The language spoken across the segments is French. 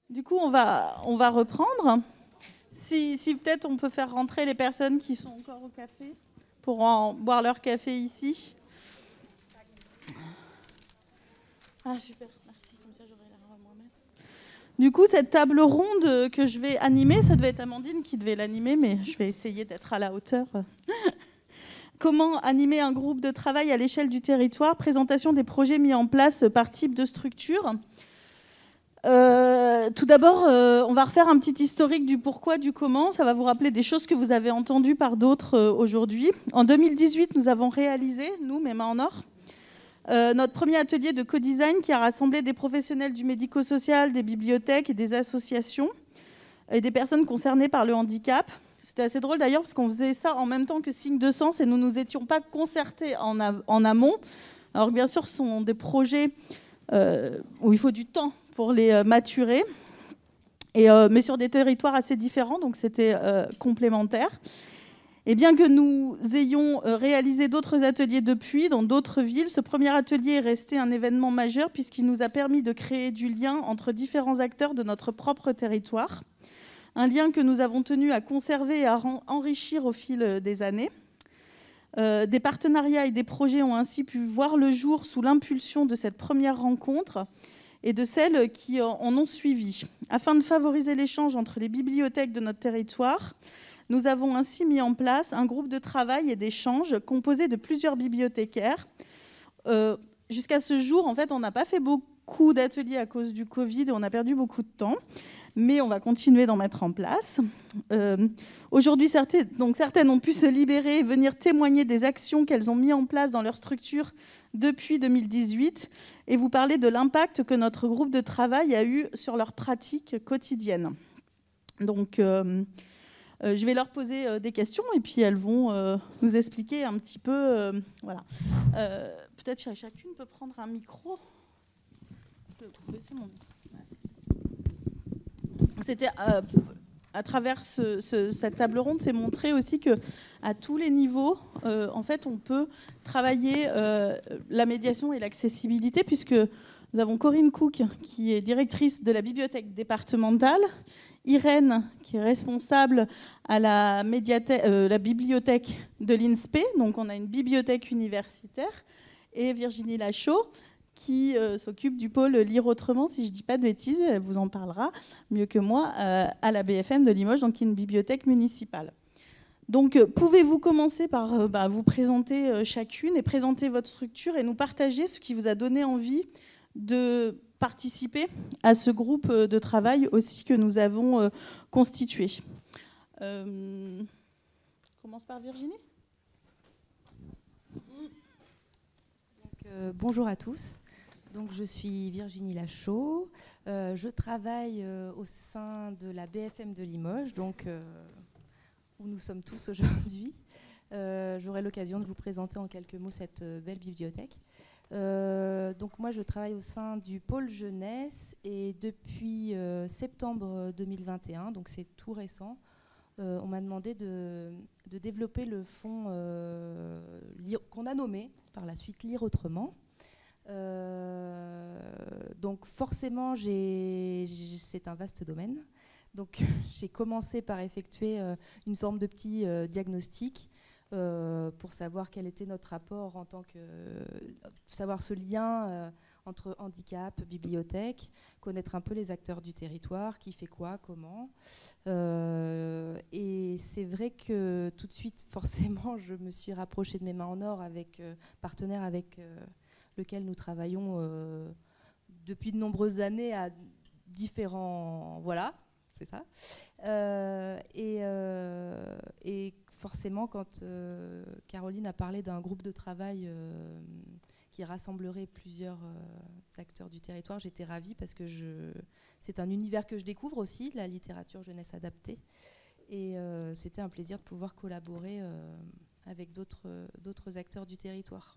Du coup, on va reprendre. Si peut-être on peut faire rentrer les personnes qui sont encore au café pour en boire leur café ici. Ah super, merci, comme ça j'aurai l'air à moi-même. Du coup, cette table ronde que je vais animer, ça devait être Amandine qui devait l'animer, mais je vais essayer d'être à la hauteur. Comment animer un groupe de travail à l'échelle du territoire? Présentation des projets mis en place par type de structure. Tout d'abord, on va refaire un petit historique du pourquoi, du comment. Ça va vous rappeler des choses que vous avez entendues par d'autres aujourd'hui. En 2018, nous avons réalisé, nous, mes mains en or, notre premier atelier de co-design qui a rassemblé des professionnels du médico-social, des bibliothèques et des associations et des personnes concernées par le handicap. C'était assez drôle d'ailleurs parce qu'on faisait ça en même temps que Signe de Sens et nous ne nous étions pas concertés en amont. Alors bien sûr, ce sont des projets où il faut du temps pour les maturer, mais sur des territoires assez différents, donc c'était complémentaire. Et bien que nous ayons réalisé d'autres ateliers depuis, dans d'autres villes, ce premier atelier est resté un événement majeur puisqu'il nous a permis de créer du lien entre différents acteurs de notre propre territoire. Un lien que nous avons tenu à conserver et à enrichir au fil des années. Des partenariats et des projets ont ainsi pu voir le jour sous l'impulsion de cette première rencontre et de celles qui en ont suivi. Afin de favoriser l'échange entre les bibliothèques de notre territoire, nous avons ainsi mis en place un groupe de travail et d'échange composé de plusieurs bibliothécaires. Jusqu'à ce jour, en fait, on n'a pas fait beaucoup d'ateliers à cause du Covid et on a perdu beaucoup de temps. Mais on va continuer d'en mettre en place. Aujourd'hui, certaines ont pu se libérer et venir témoigner des actions qu'elles ont mises en place dans leur structure depuis 2018 et vous parler de l'impact que notre groupe de travail a eu sur leur pratique quotidienne. Donc, je vais leur poser des questions et puis elles vont nous expliquer un petit peu. Voilà. Peut-être chacune peut prendre un micro. Je peux baisser mon micro. C'était à travers cette table ronde, c'est montré aussi que à tous les niveaux, en fait, on peut travailler la médiation et l'accessibilité, puisque nous avons Corinne Cook, qui est directrice de la bibliothèque départementale, Irène, qui est responsable à la bibliothèque de l'INSPE, donc on a une bibliothèque universitaire, et Virginie Lachaud, qui s'occupe du pôle Lire Autrement, si je ne dis pas de bêtises, elle vous en parlera mieux que moi, à la BFM de Limoges, donc une bibliothèque municipale. Donc, pouvez-vous commencer par vous présenter chacune et présenter votre structure et nous partager ce qui vous a donné envie de participer à ce groupe de travail aussi que nous avons constitué. On commence par Virginie. Bonjour à tous. Donc, je suis Virginie Lachaud. Je travaille au sein de la BFM de Limoges, donc, où nous sommes tous aujourd'hui. J'aurai l'occasion de vous présenter en quelques mots cette belle bibliothèque. Donc, moi, je travaille au sein du pôle jeunesse et depuis septembre 2021, donc c'est tout récent, on m'a demandé de développer le fonds qu'on a nommé par la suite Lire Autrement. Donc forcément, c'est un vaste domaine. Donc j'ai commencé par effectuer une forme de petit diagnostic pour savoir quel était notre rapport en tant que... savoir ce lien entre handicap, bibliothèque, connaître un peu les acteurs du territoire, qui fait quoi, comment. Et c'est vrai que tout de suite, forcément, je me suis rapprochée de mes mains en or avec partenaires avec lequel nous travaillons depuis de nombreuses années à différents... Voilà, c'est ça. Et forcément, quand Caroline a parlé d'un groupe de travail qui rassemblerait plusieurs acteurs du territoire, j'étais ravie parce que c'est un univers que je découvre aussi, la littérature jeunesse adaptée. Et c'était un plaisir de pouvoir collaborer avec d'autres acteurs du territoire.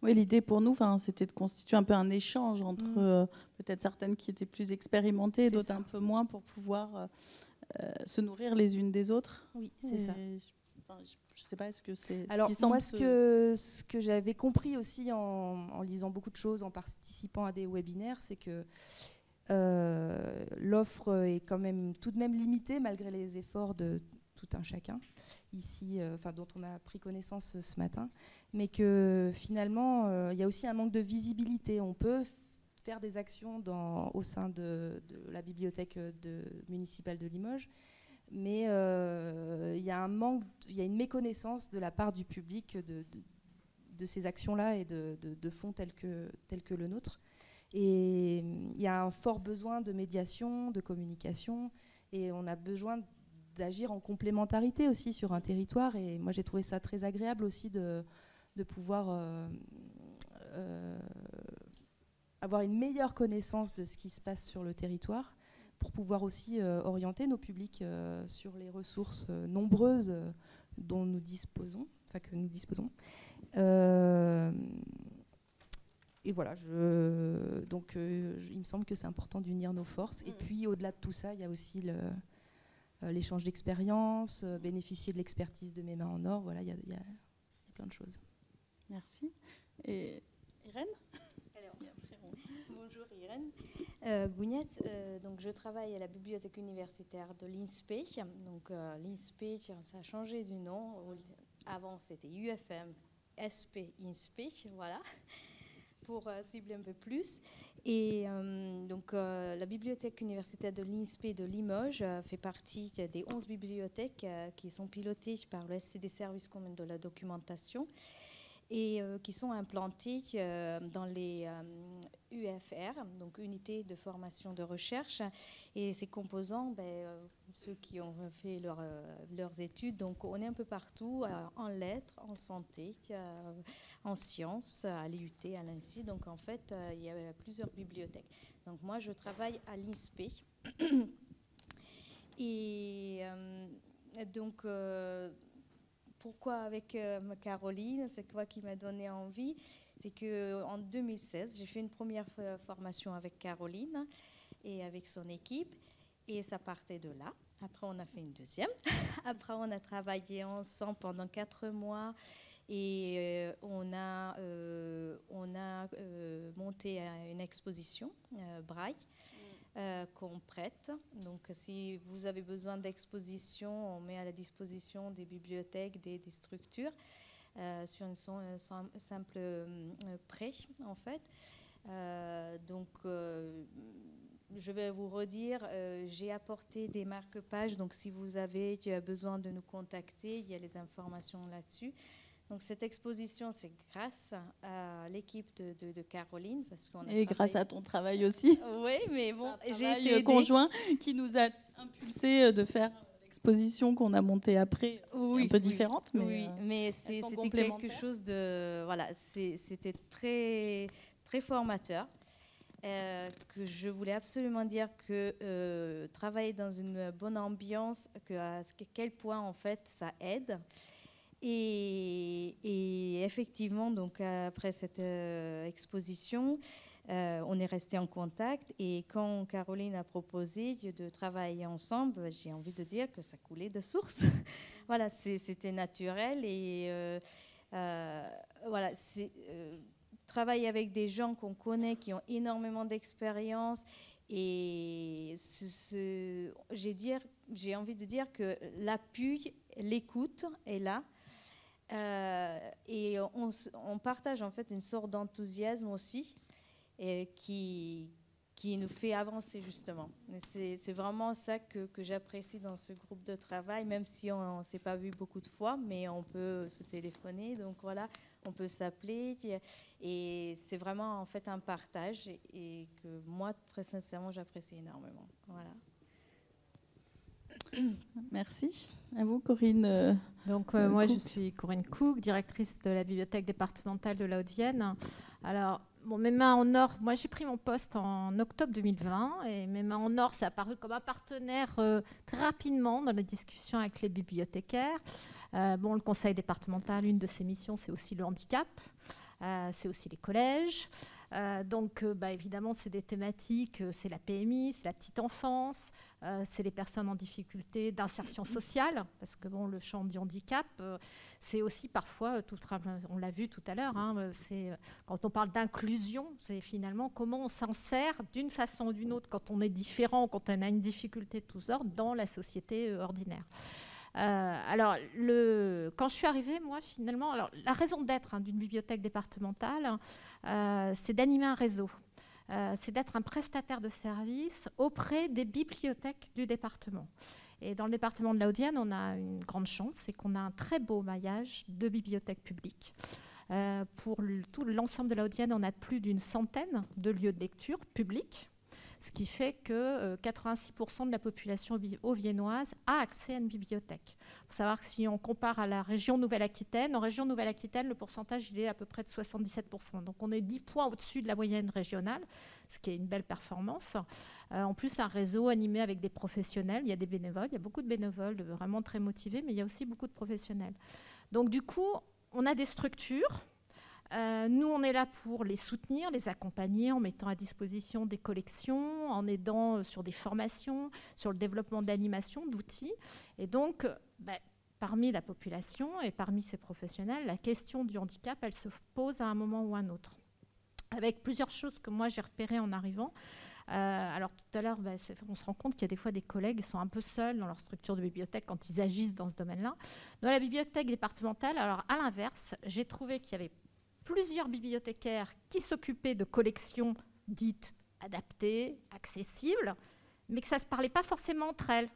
Oui, l'idée pour nous, c'était de constituer un peu un échange entre peut-être certaines qui étaient plus expérimentées et d'autres un peu moins pour pouvoir se nourrir les unes des autres. Oui, c'est ça. Je ne sais pas, est-ce que c'est... Alors, moi, ce que j'avais compris aussi en lisant beaucoup de choses, en participant à des webinaires, c'est que L'offre est quand même tout de même limitée malgré les efforts de tout un chacun ici, dont on a pris connaissance ce matin, mais que finalement il y a aussi un manque de visibilité. On peut faire des actions au sein de la bibliothèque municipale de Limoges, mais il y a une méconnaissance de la part du public de ces actions-là et de fonds tels que le nôtre. Et il y a un fort besoin de médiation, de communication, et on a besoin d'agir en complémentarité aussi sur un territoire. Et moi, j'ai trouvé ça très agréable aussi de pouvoir avoir une meilleure connaissance de ce qui se passe sur le territoire pour pouvoir aussi orienter nos publics sur les ressources nombreuses dont nous disposons, que nous disposons. Et voilà, donc il me semble que c'est important d'unir nos forces. Et puis, au-delà de tout ça, il y a aussi l'échange d'expériences, bénéficier de l'expertise de Mes Mains en Or. Voilà, il y a plein de choses. Merci. Et Irène ? Bonjour Irène. Gougnette, donc je travaille à la bibliothèque universitaire de l'INSPE. Donc l'INSPE, ça a changé du nom. Avant c'était UFM, SP, INSPE, voilà, pour cibler un peu plus. Et donc la bibliothèque universitaire de l'INSPE de Limoges fait partie des 11 bibliothèques qui sont pilotées par le SC des services communs de la documentation et qui sont implantées dans les UFR, donc unités de formation de recherche. Et ces composants, ceux qui ont fait leurs études, donc on est un peu partout, en lettres, en santé, en sciences, à l'IUT, à l'INSI. Donc en fait, il y a plusieurs bibliothèques. Donc moi, je travaille à l'INSPE. Et donc... pourquoi avec Caroline, c'est quoi qui m'a donné envie? C'est qu'en 2016, j'ai fait une première formation avec Caroline et avec son équipe, et ça partait de là. Après, on a fait une deuxième. Après, on a travaillé ensemble pendant 4 mois et on a monté une exposition, Braille, qu'on prête. Donc, si vous avez besoin d'exposition, on met à la disposition des bibliothèques, des structures, sur un simple prêt, en fait. Donc, je vais vous redire, j'ai apporté des marque-pages, donc si vous avez besoin de nous contacter, il y a les informations là-dessus. Donc cette exposition, c'est grâce à l'équipe de Caroline. Et grâce à ton travail aussi. Oui, mais bon, j'ai été conjoint qui nous a impulsé de faire l'exposition qu'on a montée après, un peu différente. Mais c'était quelque chose de... Voilà, c'était très, très formateur. Que je voulais absolument dire que travailler dans une bonne ambiance, à quel point en fait ça aide. Et effectivement, donc après cette exposition, on est resté en contact. Et quand Caroline a proposé de travailler ensemble, j'ai envie de dire que ça coulait de source. Voilà, c'était naturel. Et voilà, travailler avec des gens qu'on connaît, qui ont énormément d'expérience. Et j'ai envie de dire que l'appui, l'écoute est là. Et on partage en fait une sorte d'enthousiasme aussi qui nous fait avancer justement. C'est vraiment ça que j'apprécie dans ce groupe de travail, même si on ne s'est pas vu beaucoup de fois, mais on peut se téléphoner, donc voilà, on peut s'appeler. Et c'est vraiment en fait un partage et que moi, très sincèrement, j'apprécie énormément. Voilà. Merci. À vous, Corinne. Donc, moi, je suis Corinne Cook, directrice de la bibliothèque départementale de la Haute-Vienne. Alors, Mes Mains en Or, moi, j'ai pris mon poste en octobre 2020 et Mes Mains en Or, c'est apparu comme un partenaire très rapidement dans les discussions avec les bibliothécaires. Le conseil départemental, une de ses missions, c'est aussi le handicap, c'est aussi les collèges. Donc, évidemment, c'est des thématiques, c'est la PMI, c'est la petite enfance, c'est les personnes en difficulté d'insertion sociale, parce que bon, le champ du handicap, c'est aussi parfois, on l'a vu tout à l'heure, hein, quand on parle d'inclusion, c'est finalement comment on s'insère d'une façon ou d'une autre quand on est différent, quand on a une difficulté de tous ordres dans la société ordinaire. Alors, quand je suis arrivée, moi, finalement, la raison d'être d'une bibliothèque départementale, c'est d'animer un réseau. C'est d'être un prestataire de services auprès des bibliothèques du département. Et dans le département de la Haute-Vienne, on a une grande chance, c'est qu'on a un très beau maillage de bibliothèques publiques. Pour tout l'ensemble de la Haute-Vienne, on a plus d'une centaine de lieux de lecture publics, ce qui fait que 86% de la population haut-viennoise a accès à une bibliothèque. Il faut savoir que si on compare à la région Nouvelle-Aquitaine, en région Nouvelle-Aquitaine, le pourcentage il est à peu près de 77%. Donc on est 10 points au-dessus de la moyenne régionale, ce qui est une belle performance. En plus, un réseau animé avec des professionnels, il y a des bénévoles, il y a beaucoup de bénévoles vraiment très motivés, mais il y a aussi beaucoup de professionnels. Donc du coup, on a des structures. Nous, on est là pour les soutenir, les accompagner en mettant à disposition des collections, en aidant sur des formations, sur le développement d'animation, d'outils. Et donc, parmi la population et parmi ces professionnels, la question du handicap, elle se pose à un moment ou à un autre. Avec plusieurs choses que moi, j'ai repérées en arrivant. Alors tout à l'heure, on se rend compte qu'il y a des fois des collègues qui sont un peu seuls dans leur structure de bibliothèque quand ils agissent dans ce domaine-là. Dans la bibliothèque départementale, alors à l'inverse, j'ai trouvé qu'il y avait plusieurs bibliothécaires qui s'occupaient de collections dites adaptées, accessibles, mais que ça ne se parlait pas forcément entre elles.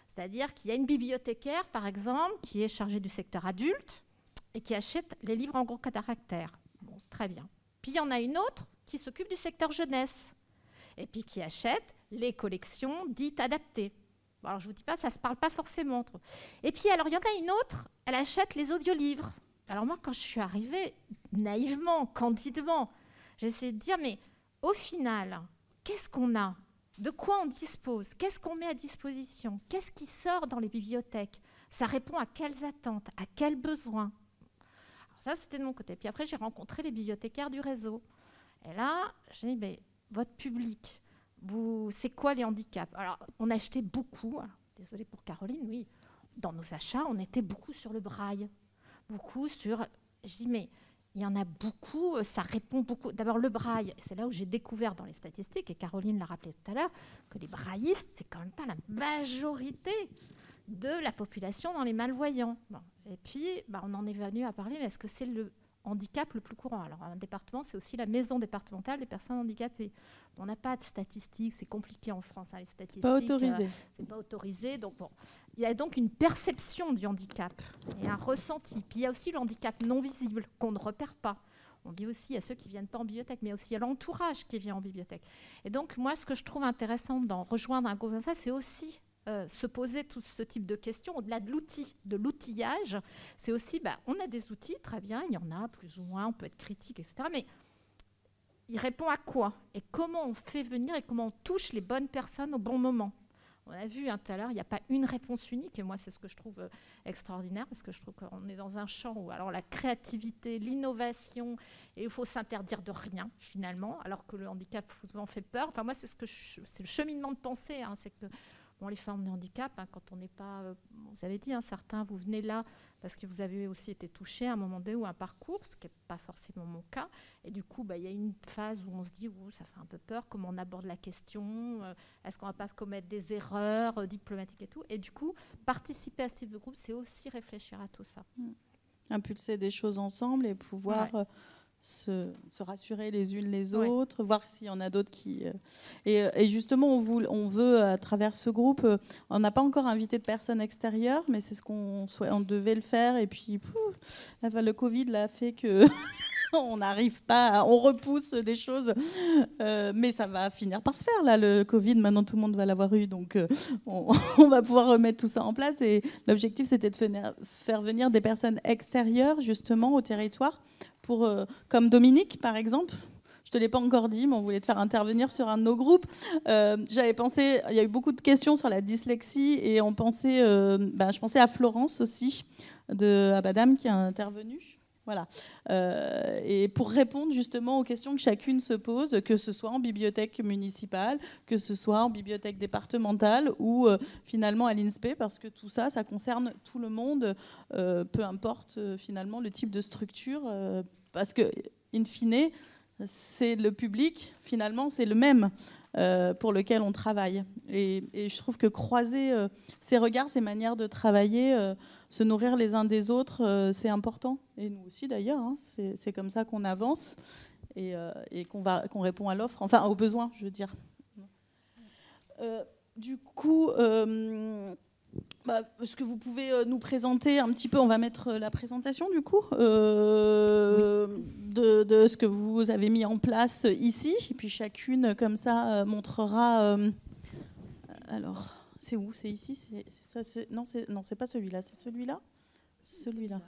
C'est-à-dire qu'il y a une bibliothécaire, par exemple, qui est chargée du secteur adulte et qui achète les livres en gros caractères. Bon, très bien. Puis il y en a une autre qui s'occupe du secteur jeunesse et puis qui achète les collections dites adaptées. Bon, alors je ne vous dis pas, ça ne se parle pas forcément entre eux. Et puis alors il y en a une autre, elle achète les audiolivres. Alors moi, quand je suis arrivée, naïvement, candidement, j'ai essayé de dire, mais au final, qu'est-ce qu'on a? De quoi on dispose? Qu'est-ce qu'on met à disposition? Qu'est-ce qui sort dans les bibliothèques? Ça répond à quelles attentes? À quels besoins? Alors ça, c'était de mon côté. Puis après, j'ai rencontré les bibliothécaires du réseau. Et là, j'ai dit, mais votre public, c'est quoi les handicaps? Alors, on achetait beaucoup, désolée pour Caroline, oui, dans nos achats, on était beaucoup sur le braille. Beaucoup sur... Je dis, mais il y en a beaucoup, ça répond beaucoup. D'abord, le braille, c'est là où j'ai découvert dans les statistiques, et Caroline l'a rappelé tout à l'heure, que les braillistes, c'est quand même pas la majorité de la population dans les malvoyants. Bon. Et puis, on en est venu à parler, mais est-ce que c'est le handicap le plus courant? Alors, un département, c'est aussi la maison départementale des personnes handicapées. On n'a pas de statistiques, c'est compliqué en France, les statistiques. Pas autorisé. C'est pas autorisé, donc bon. Il y a donc une perception du handicap et un ressenti. Puis il y a aussi le handicap non visible qu'on ne repère pas. On dit aussi à ceux qui ne viennent pas en bibliothèque, mais aussi à l'entourage qui vient en bibliothèque. Et donc, moi, ce que je trouve intéressant dans rejoindre un groupe comme ça, c'est aussi se poser tout ce type de questions, au-delà de l'outil, de l'outillage. C'est aussi, on a des outils, très bien, il y en a plus ou moins, on peut être critique, etc. Mais il répond à quoi? Et comment on fait venir et comment on touche les bonnes personnes au bon moment? On a vu tout à l'heure, il n'y a pas une réponse unique, et moi, c'est ce que je trouve extraordinaire, parce que je trouve qu'on est dans un champ où alors, la créativité, l'innovation, et il faut s'interdire de rien, finalement, alors que le handicap souvent fait peur. Enfin, moi, c'est le cheminement de pensée, c'est que les formes de handicap, quand on n'est pas... vous avez dit, certains, vous venez là parce que vous avez aussi été touché à un moment donné ou un parcours, ce qui n'est pas forcément mon cas. Et du coup, il y a une phase où on se dit, ça fait un peu peur, comment on aborde la question, est-ce qu'on ne va pas commettre des erreurs diplomatiques et tout. Et du coup, participer à ce type de groupe, c'est aussi réfléchir à tout ça. Impulser des choses ensemble et pouvoir... Se rassurer les unes les autres, voir s'il y en a d'autres qui... Et justement, on veut, à travers ce groupe, on n'a pas encore invité de personnes extérieures, mais c'est ce on devait le faire. Et puis, le Covid l'a fait que... on n'arrive pas, on repousse des choses, mais ça va finir par se faire, là, le Covid. Maintenant, tout le monde va l'avoir eu, donc on va pouvoir remettre tout ça en place. Et l'objectif, c'était de faire venir des personnes extérieures, justement, au territoire, comme Dominique, par exemple. Je ne te l'ai pas encore dit, mais on voulait te faire intervenir sur un de nos groupes. J'avais pensé, il y a eu beaucoup de questions sur la dyslexie, et je pensais à Florence aussi, de Abadam, qui a intervenu. Voilà. Et pour répondre justement aux questions que chacune se pose, que ce soit en bibliothèque municipale, que ce soit en bibliothèque départementale ou finalement à l'INSPE, parce que tout ça, ça concerne tout le monde, peu importe finalement le type de structure, parce que, in fine, c'est le public, finalement, c'est le même pour lequel on travaille. Et je trouve que croiser ces regards, ces manières de travailler, se nourrir les uns des autres, c'est important. Et nous aussi, d'ailleurs, hein, c'est comme ça qu'on avance et qu'on répond à l'offre, enfin aux besoins, je veux dire. Du coup, est-ce que vous pouvez nous présenter un petit peu, on va mettre la présentation du coup, oui, de ce que vous avez mis en place ici, et puis chacune comme ça montrera. Alors, c'est où? C'est ici? C'est ça, non, c'est pas celui-là, c'est celui-là? Celui-là.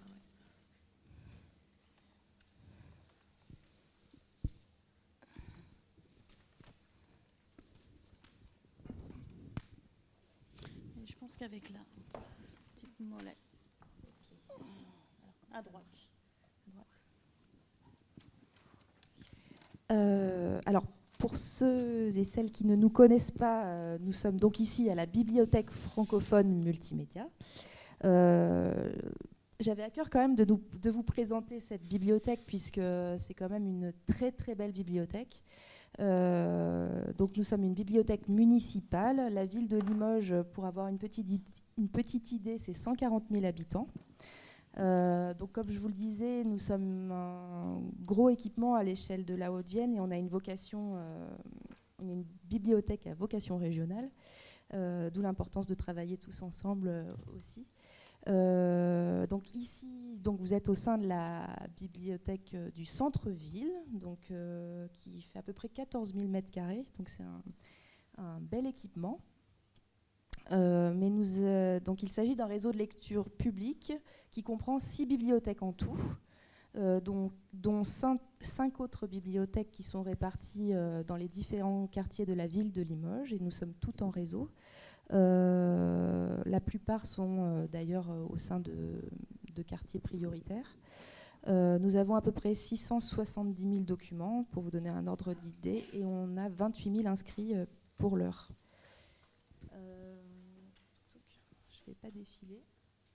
Je pense qu'avec la petite molette. À droite. Alors, pour ceux et celles qui ne nous connaissent pas, nous sommes donc ici à la Bibliothèque francophone multimédia. J'avais à cœur quand même de vous présenter cette bibliothèque, puisque c'est quand même une très très belle bibliothèque. Donc nous sommes une bibliothèque municipale. La ville de Limoges, pour avoir une petite idée, c'est 140 000 habitants. Donc comme je vous le disais, nous sommes un gros équipement à l'échelle de la Haute-Vienne et on a une vocation, on est une bibliothèque à vocation régionale, d'où l'importance de travailler tous ensemble aussi. Donc ici, vous êtes au sein de la bibliothèque du centre-ville, qui fait à peu près 14 000 m², donc c'est un bel équipement. Donc il s'agit d'un réseau de lecture publique qui comprend 6 bibliothèques en tout, dont 5 autres bibliothèques qui sont réparties dans les différents quartiers de la ville de Limoges, et nous sommes tous en réseau. La plupart sont d'ailleurs au sein de quartiers prioritaires. Nous avons à peu près 670 000 documents, pour vous donner un ordre d'idée, et on a 28 000 inscrits pour l'heure. Je ne vais pas défiler.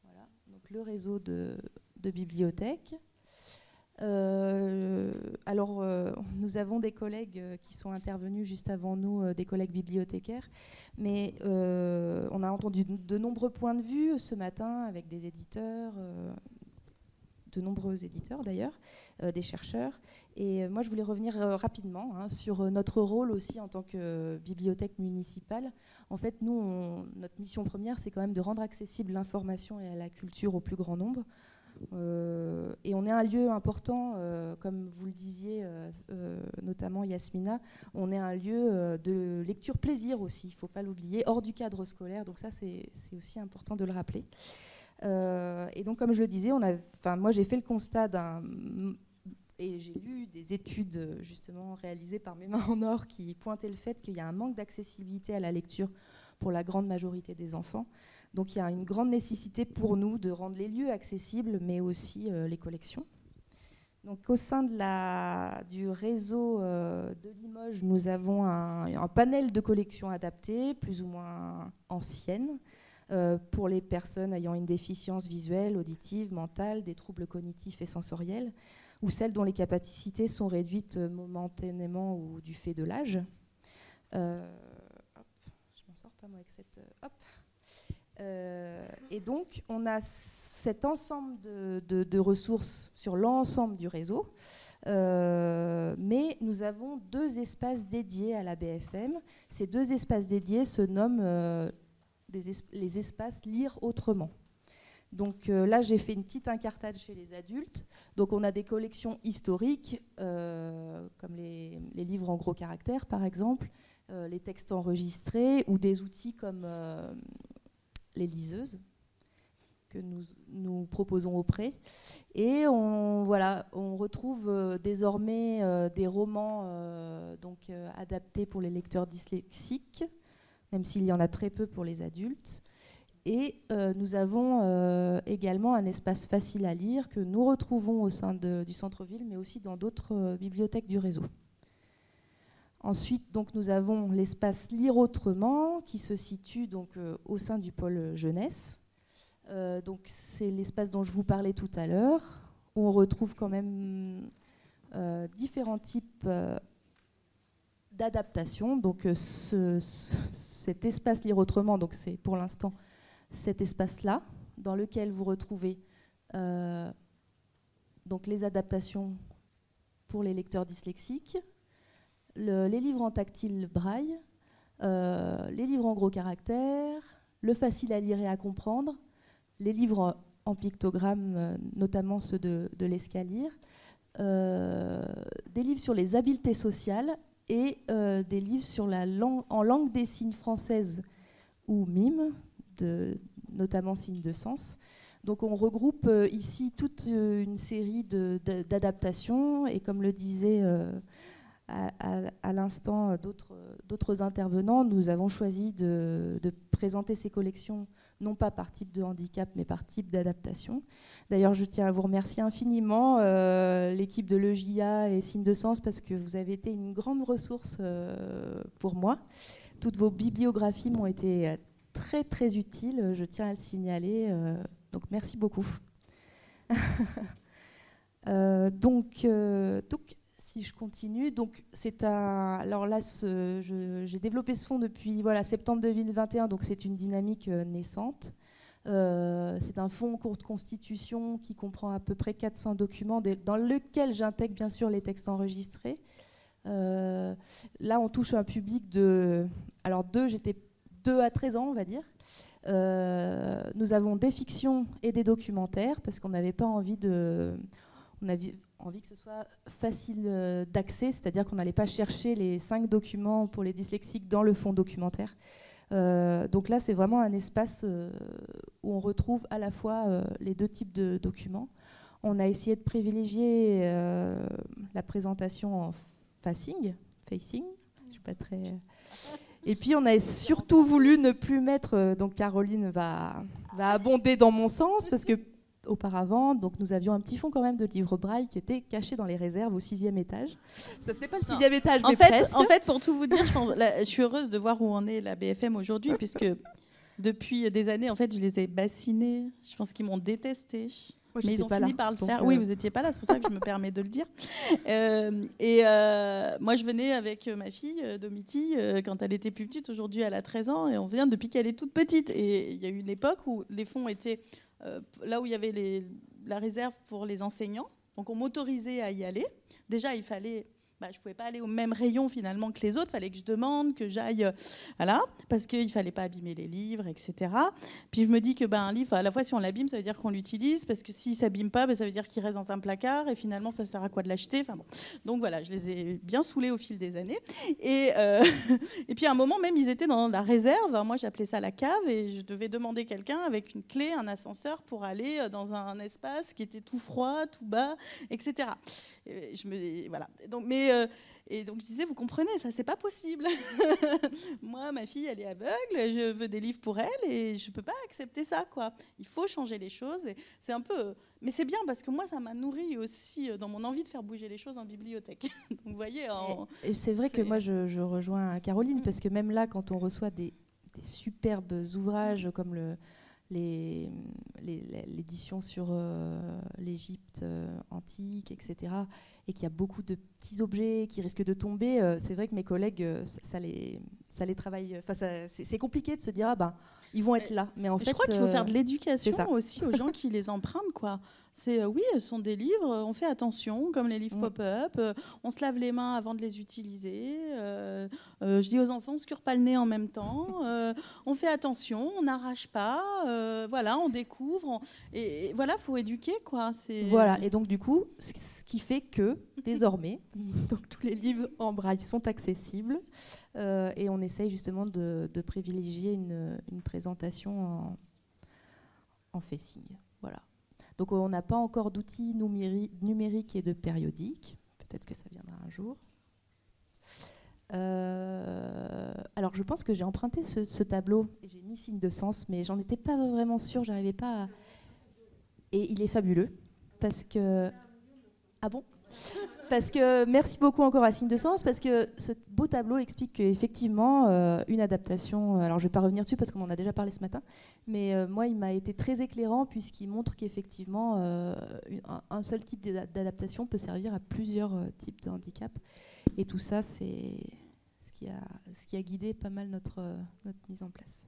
Voilà. Donc, le réseau de bibliothèques. Nous avons des collègues qui sont intervenus juste avant nous, des collègues bibliothécaires, mais on a entendu de nombreux points de vue ce matin avec des éditeurs, de nombreux éditeurs d'ailleurs, des chercheurs. Et moi, je voulais revenir rapidement sur notre rôle aussi en tant que bibliothèque municipale. En fait, nous, notre mission première, c'est quand même de rendre accessible l'information et la culture au plus grand nombre. Et on est un lieu important, comme vous le disiez, notamment Yasmina, on est un lieu de lecture plaisir aussi, il ne faut pas l'oublier, hors du cadre scolaire, donc ça c'est aussi important de le rappeler. Et donc comme je le disais, moi j'ai fait le constat et j'ai lu des études justement réalisées par Mes Mains en Or qui pointaient le fait qu'il y a un manque d'accessibilité à la lecture pour la grande majorité des enfants. Donc il y a une grande nécessité pour nous de rendre les lieux accessibles, mais aussi les collections. Donc au sein du réseau de Limoges, nous avons un panel de collections adaptées, plus ou moins anciennes, pour les personnes ayant une déficience visuelle, auditive, mentale, des troubles cognitifs et sensoriels, ou celles dont les capacités sont réduites momentanément ou du fait de l'âge. Je m'en sors pas moi avec cette... et donc, on a cet ensemble de ressources sur l'ensemble du réseau, mais nous avons 2 espaces dédiés à la BFM. Ces 2 espaces dédiés se nomment les espaces Lire Autrement. Donc là, j'ai fait une petite incartade chez les adultes. Donc on a des collections historiques, comme les livres en gros caractères, par exemple, les textes enregistrés, ou des outils comme les liseuses que nous proposons auprès. Et on retrouve désormais des romans adaptés pour les lecteurs dyslexiques, même s'il y en a très peu pour les adultes. Et nous avons également un espace facile à lire que nous retrouvons au sein du centre-ville, mais aussi dans d'autres bibliothèques du réseau. Ensuite, donc, nous avons l'espace Lire Autrement qui se situe donc, au sein du pôle jeunesse. Donc, c'est l'espace dont je vous parlais tout à l'heure, où on retrouve quand même différents types d'adaptations. Donc, cet espace Lire Autrement, donc, c'est pour l'instant cet espace-là, dans lequel vous retrouvez donc, les adaptations pour les lecteurs dyslexiques, les livres en tactile braille, les livres en gros caractères, le facile à lire et à comprendre, les livres en pictogramme, notamment ceux de l'Escalire, des livres sur les habiletés sociales et des livres sur en langue des signes française ou mime, notamment signes de sens. Donc on regroupe ici toute une série d'adaptations et comme le disait à l'instant d'autres intervenants, nous avons choisi de présenter ces collections non pas par type de handicap mais par type d'adaptation. D'ailleurs, je tiens à vous remercier infiniment l'équipe de l'EJA et Signes de Sens parce que vous avez été une grande ressource pour moi. Toutes vos bibliographies m'ont été très très utiles, je tiens à le signaler, donc merci beaucoup. Donc si je continue, donc alors là, j'ai développé ce fonds depuis septembre 2021, donc c'est une dynamique naissante. C'est un fonds en cours de constitution qui comprend à peu près 400 documents, dans lequel j'intègre bien sûr les textes enregistrés. Là, on touche un public j'étais 2 à 13 ans, on va dire. Nous avons des fictions et des documentaires, parce qu'on n'avait pas envie on avait envie que ce soit facile d'accès, c'est-à-dire qu'on n'allait pas chercher les 5 documents pour les dyslexiques dans le fonds documentaire. Donc là, c'est vraiment un espace où on retrouve à la fois les 2 types de documents. On a essayé de privilégier la présentation en facing, je suis pas très... Et puis on a surtout voulu ne plus mettre, donc Caroline va abonder dans mon sens, parce que auparavant, donc nous avions un petit fond quand même de livres braille qui était caché dans les réserves au 6e étage. Ça, c'est pas le 6e étage, mais presque. En fait, pour tout vous dire, je suis heureuse de voir où en est la BFM aujourd'hui, puisque depuis des années, en fait, je les ai bassinés. Je pense qu'ils m'ont détesté. Moi, mais ils ont fini par le faire. Oui, vous n'étiez pas là, c'est pour ça que je me permets de le dire. Moi, je venais avec ma fille, Domiti, quand elle était plus petite. Aujourd'hui, elle a 13 ans et on vient depuis qu'elle est toute petite. Et il y a eu une époque où les fonds étaient là où il y avait la réserve pour les enseignants. Donc, on m'autorisait à y aller. Déjà, il fallait... je ne pouvais pas aller au même rayon finalement que les autres, il fallait que je demande, que j'aille, parce qu'il ne fallait pas abîmer les livres, etc. Puis je me dis que un livre, à la fois si on l'abîme, ça veut dire qu'on l'utilise, parce que s'il ne s'abîme pas, ça veut dire qu'il reste dans un placard, et finalement ça sert à quoi de l'acheter. Donc voilà, je les ai bien saoulés au fil des années. Et puis à un moment même, ils étaient dans la réserve, moi j'appelais ça la cave, et je devais demander quelqu'un avec une clé, un ascenseur, pour aller dans un espace qui était tout froid, tout bas, etc. Et voilà. Donc, et donc je disais, vous comprenez, ça c'est pas possible. Moi, ma fille, elle est aveugle, je veux des livres pour elle et je peux pas accepter ça, quoi. Il faut changer les choses. Et c'est un peu, mais c'est bien parce que moi, ça m'a nourri aussi dans mon envie de faire bouger les choses en bibliothèque. Donc vous voyez. Et c'est vrai que moi, je rejoins Caroline parce que même là, quand on reçoit des superbes ouvrages comme l'édition sur l'Égypte antique, etc., et qu'il y a beaucoup de petits objets qui risquent de tomber, c'est vrai que mes collègues, ça les travaille. C'est compliqué de se dire, ils vont être là. Mais en fait, je crois qu'il faut faire de l'éducation aussi aux gens qui les empruntent, quoi. Oui, ce sont des livres, on fait attention, comme les livres pop-up, on se lave les mains avant de les utiliser, je dis aux enfants, on ne se cure pas le nez en même temps, on fait attention, on n'arrache pas, on découvre, et voilà, il faut éduquer, quoi. Voilà, et donc du coup, ce qui fait que, désormais, donc, tous les livres en braille sont accessibles, et on essaye justement de privilégier une présentation en facing, voilà. Donc on n'a pas encore d'outils numériques et de périodiques. Peut-être que ça viendra un jour. Alors alors je pense que j'ai emprunté ce tableau, et j'ai mis signe de sens, mais j'en étais pas vraiment sûre, j'arrivais pas à... Et il est fabuleux, parce que... Ah bon ? Parce que, merci beaucoup encore à Signe de Sens, parce que ce beau tableau explique qu'effectivement, une adaptation, alors je ne vais pas revenir dessus parce qu'on en a déjà parlé ce matin, mais moi il m'a été très éclairant puisqu'il montre qu'effectivement un seul type d'adaptation peut servir à plusieurs types de handicap. Et tout ça, c'est ce qui a guidé pas mal notre mise en place.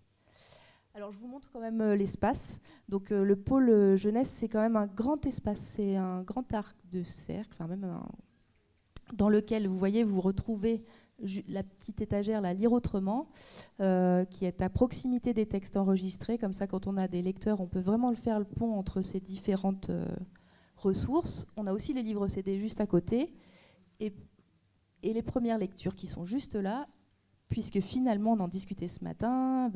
Alors je vous montre quand même l'espace. Donc le pôle jeunesse, c'est quand même un grand espace, c'est un grand arc de cercle, enfin même dans lequel vous voyez, vous retrouvez la petite étagère, la Lire autrement, qui est à proximité des textes enregistrés. Comme ça, quand on a des lecteurs, on peut vraiment faire le pont entre ces différentes ressources. On a aussi les livres CD juste à côté et les premières lectures qui sont juste là, puisque finalement, on en discutait ce matin,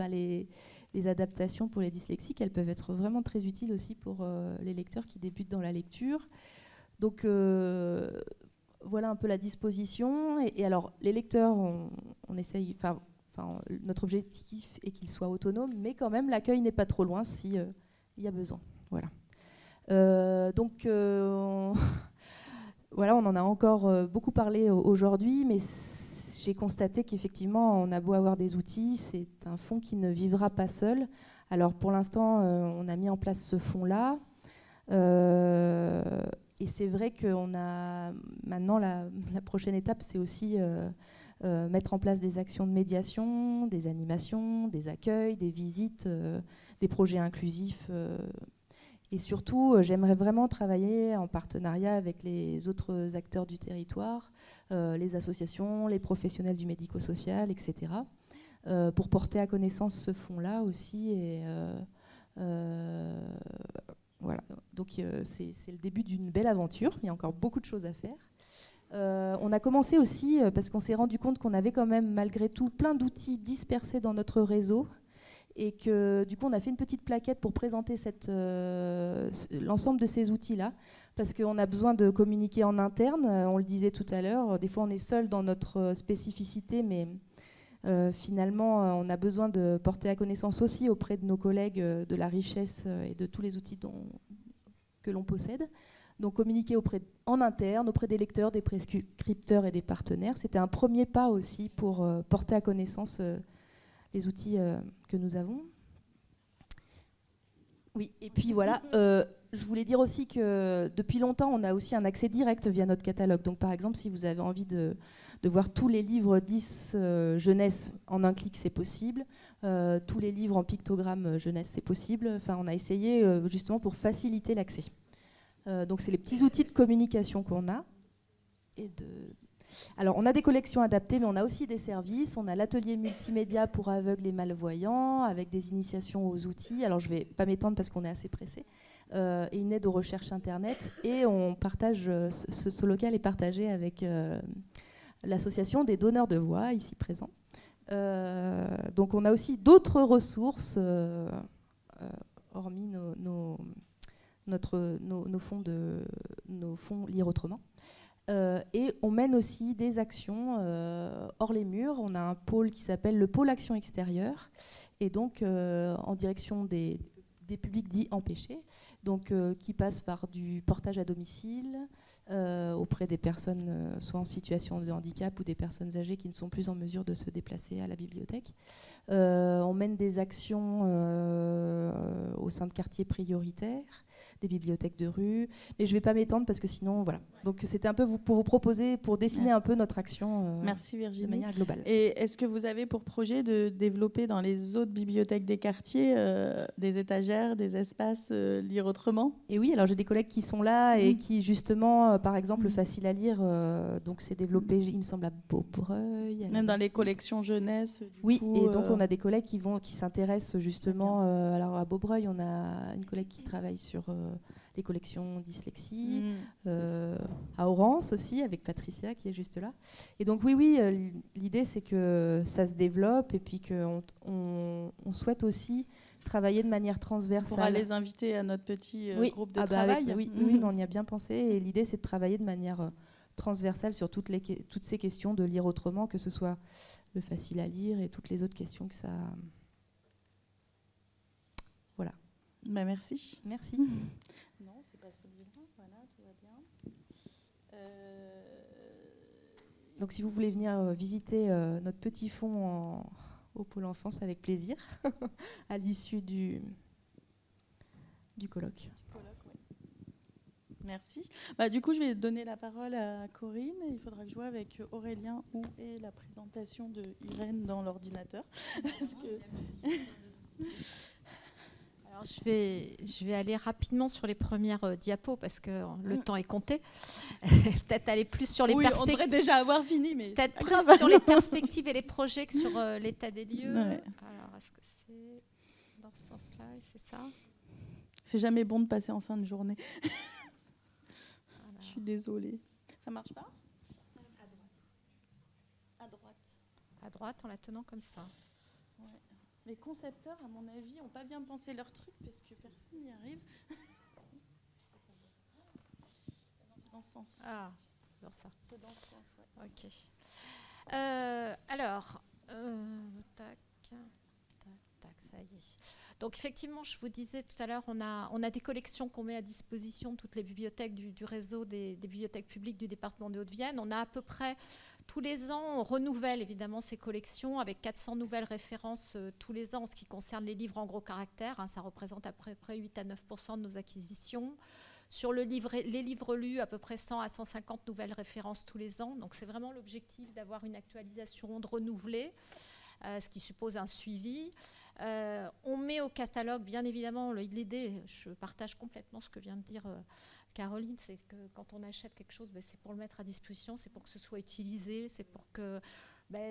les adaptations pour les dyslexiques, elles peuvent être vraiment très utiles aussi pour les lecteurs qui débutent dans la lecture. Donc voilà un peu la disposition. Et alors, les lecteurs, on essaye, notre objectif est qu'ils soient autonomes, mais quand même, l'accueil n'est pas trop loin s'il y a besoin. Voilà. Voilà, on en a encore beaucoup parlé aujourd'hui, mais j'ai constaté qu'effectivement, on a beau avoir des outils, c'est un fonds qui ne vivra pas seul. Alors pour l'instant, on a mis en place ce fonds-là. Et c'est vrai qu'on a maintenant, la prochaine étape, c'est aussi mettre en place des actions de médiation, des animations, des accueils, des visites, des projets inclusifs. Et surtout, j'aimerais vraiment travailler en partenariat avec les autres acteurs du territoire, les associations, les professionnels du médico-social, etc., pour porter à connaissance ce fonds-là aussi. Et voilà. Donc c'est le début d'une belle aventure. Il y a encore beaucoup de choses à faire. On a commencé aussi, parce qu'on s'est rendu compte qu'on avait quand même, malgré tout, plein d'outils dispersés dans notre réseau. Et que du coup, on a fait une petite plaquette pour présenter l'ensemble de ces outils-là, parce qu'on a besoin de communiquer en interne, on le disait tout à l'heure, des fois on est seul dans notre spécificité, mais finalement on a besoin de porter à connaissance aussi auprès de nos collègues de la richesse et de tous les outils que l'on possède. Donc communiquer en interne, auprès des lecteurs, des prescripteurs et des partenaires, c'était un premier pas aussi pour porter à connaissance les outils que nous avons. Oui, et puis voilà, je voulais dire aussi que depuis longtemps, on a aussi un accès direct via notre catalogue. Donc par exemple, si vous avez envie de voir tous les livres 10 jeunesse en un clic, c'est possible. Tous les livres en pictogramme jeunesse, c'est possible. Enfin, on a essayé justement pour faciliter l'accès. Donc c'est les petits outils de communication qu'on a. Alors, on a des collections adaptées, mais on a aussi des services. On a l'atelier multimédia pour aveugles et malvoyants, avec des initiations aux outils. Alors, je ne vais pas m'étendre parce qu'on est assez pressé. Et une aide aux recherches Internet. Et on partage, ce local est partagé avec l'association des donneurs de voix, ici présents. Donc, on a aussi d'autres ressources, hormis nos fonds Lire autrement. Et on mène aussi des actions hors les murs. On a un pôle qui s'appelle le pôle action extérieure, et donc en direction des publics dits empêchés, donc qui passe par du portage à domicile auprès des personnes soit en situation de handicap ou des personnes âgées qui ne sont plus en mesure de se déplacer à la bibliothèque. On mène des actions au sein de quartiers prioritaires, des bibliothèques de rue, mais je ne vais pas m'étendre parce que sinon, voilà. Donc c'était un peu pour vous proposer, pour dessiner un peu notre action. Merci Virginie. De manière globale. Et est-ce que vous avez pour projet de développer dans les autres bibliothèques des quartiers des étagères, des espaces Lire autrement ? Et oui, alors j'ai des collègues qui sont là et qui justement, par exemple, Facile à lire, donc c'est développé, il me semble, à Beaubreuil. Même dans les collections jeunesse. Oui, et donc on a des collègues qui s'intéressent justement. Alors à Beaubreuil, on a une collègue qui travaille sur les collections dyslexie, à Orense aussi, avec Patricia qui est juste là. Et donc oui, l'idée c'est que ça se développe et puis qu'on souhaite aussi travailler de manière transversale. On pourra les inviter à notre petit groupe de travail. travail. Oui, on y a bien pensé. Et l'idée c'est de travailler de manière transversale sur toutes ces questions de lire autrement, que ce soit le facile à lire et toutes les autres questions que ça... Voilà. Bah, merci. Merci. Non, c'est pas celui-là. Voilà, tout va bien. Donc si vous voulez venir visiter notre petit fonds au Pôle Enfance, avec plaisir, à l'issue du colloque. Merci. Bah, du coup, je vais donner la parole à Corinne. Il faudra que je vois avec Aurélien où est la présentation de Irène dans l'ordinateur. Parce que... Alors, je vais aller rapidement sur les premières diapos parce que le temps est compté. Peut-être aller plus sur les perspectives. On devrait déjà avoir fini, mais peut-être plus sur les perspectives et les projets que sur l'état des lieux. Ouais. Alors, est-ce que c'est dans ce sens-là? C'est ça? C'est jamais bon de passer en fin de journée. Je suis désolée. Ça marche pas? À droite. À droite, en la tenant comme ça. Ouais. Les concepteurs, à mon avis, n'ont pas bien pensé leur truc parce que personne n'y arrive. C'est dans ce sens. Ah, dans ça. C'est dans ce sens, ouais. Ok. Alors, tac, ça y est. Donc effectivement, je vous disais tout à l'heure, on a des collections qu'on met à disposition de toutes les bibliothèques du réseau des bibliothèques publiques du département de Haute-Vienne. On a à peu près tous les ans, on renouvelle évidemment ces collections avec 400 nouvelles références tous les ans en ce qui concerne les livres en gros caractères. Hein, ça représente à peu près 8 à 9% de nos acquisitions. Sur les livres lus, à peu près 100 à 150 nouvelles références tous les ans. Donc c'est vraiment l'objectif d'avoir une actualisation, de renouveler, ce qui suppose un suivi. On met au catalogue, bien évidemment, l'idée, je partage complètement ce que vient de dire Caroline, c'est que quand on achète quelque chose, c'est pour le mettre à disposition, c'est pour que ce soit utilisé, c'est pour que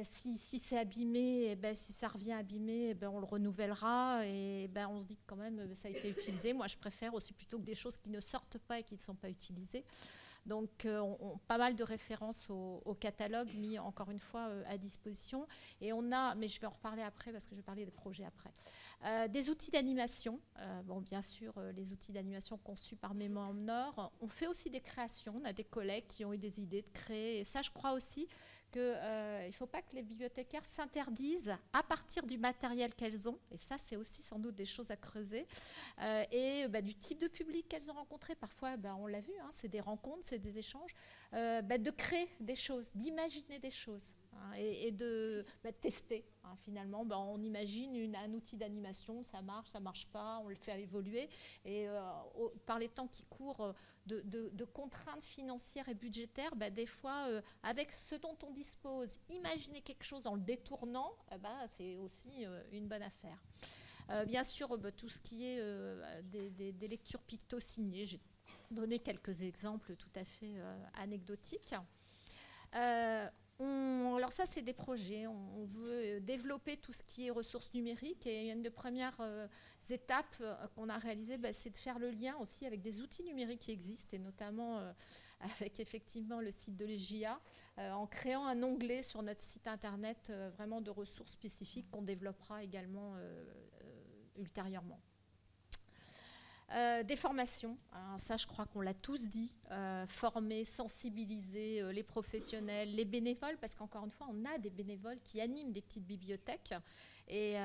si c'est abîmé, si ça revient abîmé, on le renouvellera et on se dit que quand même ça a été utilisé. Moi je préfère aussi plutôt que des choses qui ne sortent pas et qui ne sont pas utilisées. Donc, pas mal de références au catalogue mis, encore une fois, à disposition. Et on a, mais je vais en reparler après parce que je vais parler des projets après, des outils d'animation. Bien sûr, les outils d'animation conçus par Mémoire Nord. On fait aussi des créations. On a des collègues qui ont eu des idées de créer. Et ça, je crois aussi qu'il ne faut pas que les bibliothécaires s'interdisent à partir du matériel qu'elles ont, et ça c'est aussi sans doute des choses à creuser, et du type de public qu'elles ont rencontré. Parfois, on l'a vu, hein, c'est des rencontres, c'est des échanges, de créer des choses, d'imaginer des choses, hein, et de tester. Hein, finalement, on imagine un outil d'animation, ça marche pas, on le fait évoluer, et par les temps qui courent, de contraintes financières et budgétaires, des fois, avec ce dont on dispose, imaginer quelque chose en le détournant, c'est aussi une bonne affaire. Bien sûr, tout ce qui est des lectures picto-signées, j'ai donné quelques exemples tout à fait anecdotiques. Alors ça, c'est des projets. On veut développer tout ce qui est ressources numériques. Et une des premières étapes qu'on a réalisées, c'est de faire le lien aussi avec des outils numériques qui existent, et notamment avec effectivement le site de l'EJA, en créant un onglet sur notre site internet vraiment de ressources spécifiques qu'on développera également ultérieurement. Des formations, hein, ça je crois qu'on l'a tous dit, former, sensibiliser les professionnels, les bénévoles, parce qu'encore une fois on a des bénévoles qui animent des petites bibliothèques et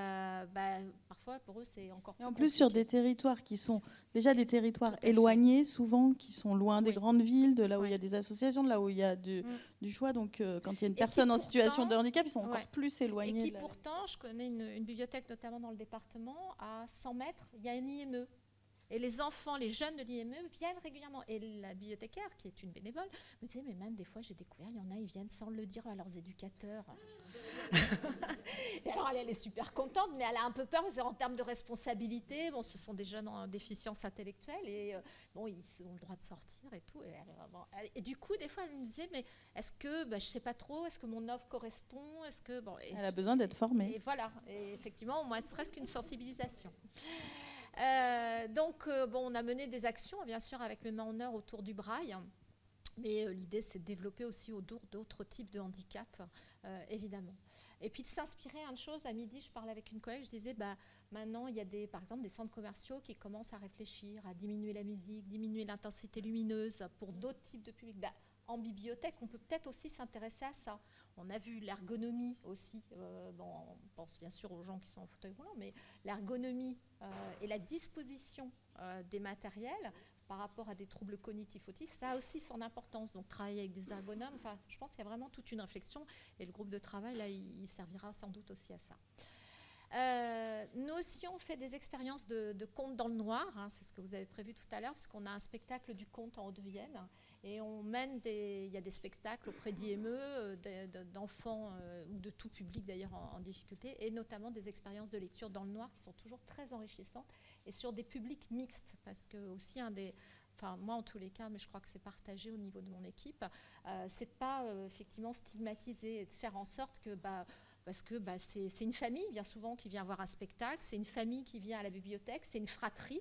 parfois pour eux c'est encore plus compliqué. Sur des territoires qui sont déjà des territoires éloignés souvent, qui sont loin des grandes villes, de là où il y a des associations, de là où il y a du choix, donc quand il y a une personne en situation de handicap, ils sont encore plus éloignés. Et qui pourtant, je connais une bibliothèque notamment dans le département, à 100 mètres, il y a un IME. Et les enfants, les jeunes de l'IME viennent régulièrement. Et la bibliothécaire, qui est une bénévole, me disait, mais même des fois, j'ai découvert, il y en a, ils viennent sans le dire à leurs éducateurs. Et alors, elle est super contente, mais elle a un peu peur, parce qu'en termes de responsabilité, ce sont des jeunes en déficience intellectuelle, et ils ont le droit de sortir et tout. Et du coup, des fois, elle me disait, mais est-ce que, je ne sais pas trop, est-ce que mon offre correspond, est-ce que... elle a besoin d'être formée. Et voilà, et effectivement, moi, ce serait qu'une sensibilisation. On a mené des actions, bien sûr, avec Mémoire Nord autour du braille. Mais l'idée, c'est de développer aussi autour d'autres types de handicaps, évidemment. Et puis de s'inspirer à une chose. À midi, je parlais avec une collègue, je disais, maintenant, il y a par exemple des centres commerciaux qui commencent à réfléchir, à diminuer la musique, diminuer l'intensité lumineuse pour d'autres types de publics. en bibliothèque, on peut peut-être aussi s'intéresser à ça. On a vu l'ergonomie aussi, on pense bien sûr aux gens qui sont en fauteuil roulant, mais l'ergonomie et la disposition des matériels par rapport à des troubles cognitifs autistes, ça a aussi son importance. Donc travailler avec des ergonomes, je pense qu'il y a vraiment toute une réflexion et le groupe de travail, là, il servira sans doute aussi à ça. Nous aussi, on fait des expériences de contes dans le noir, hein, c'est ce que vous avez prévu tout à l'heure, parce qu'on a un spectacle du conte en Haute-Vienne, et on mène il y a des spectacles auprès d'IME, d'enfants ou de tout public d'ailleurs en difficulté, et notamment des expériences de lecture dans le noir qui sont toujours très enrichissantes, et sur des publics mixtes, parce que aussi moi en tous les cas, mais je crois que c'est partagé au niveau de mon équipe, c'est de pas effectivement stigmatiser et de faire en sorte que parce que c'est une famille, bien souvent, qui vient voir un spectacle, c'est une famille qui vient à la bibliothèque, c'est une fratrie.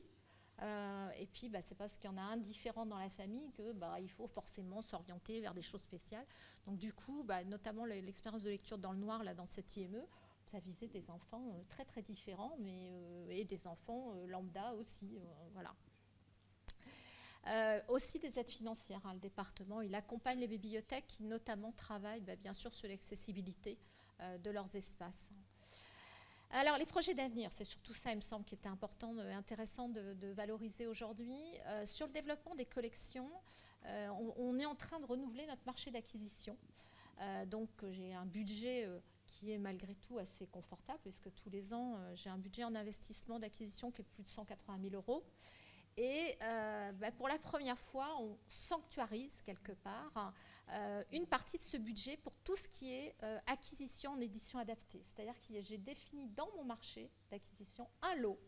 Et puis, c'est parce qu'il y en a un différent dans la famille qu'il faut forcément s'orienter vers des choses spéciales. Donc, du coup, notamment l'expérience de lecture dans le noir, là, dans cette IME, ça visait des enfants très, très différents, et des enfants lambda aussi. Voilà. Aussi des aides financières. Le département, il accompagne les bibliothèques qui, notamment, travaillent, bien sûr, sur l'accessibilité de leurs espaces. Alors, les projets d'avenir, c'est surtout ça, il me semble, qui était important, intéressant de valoriser aujourd'hui. Sur le développement des collections, on est en train de renouveler notre marché d'acquisition. Donc, j'ai un budget qui est malgré tout assez confortable, puisque tous les ans, j'ai un budget en investissement d'acquisition qui est de plus de 180 000 €. Et pour la première fois, on sanctuarise quelque part une partie de ce budget pour tout ce qui est acquisition en édition adaptée. C'est-à-dire que j'ai défini dans mon marché d'acquisition un lot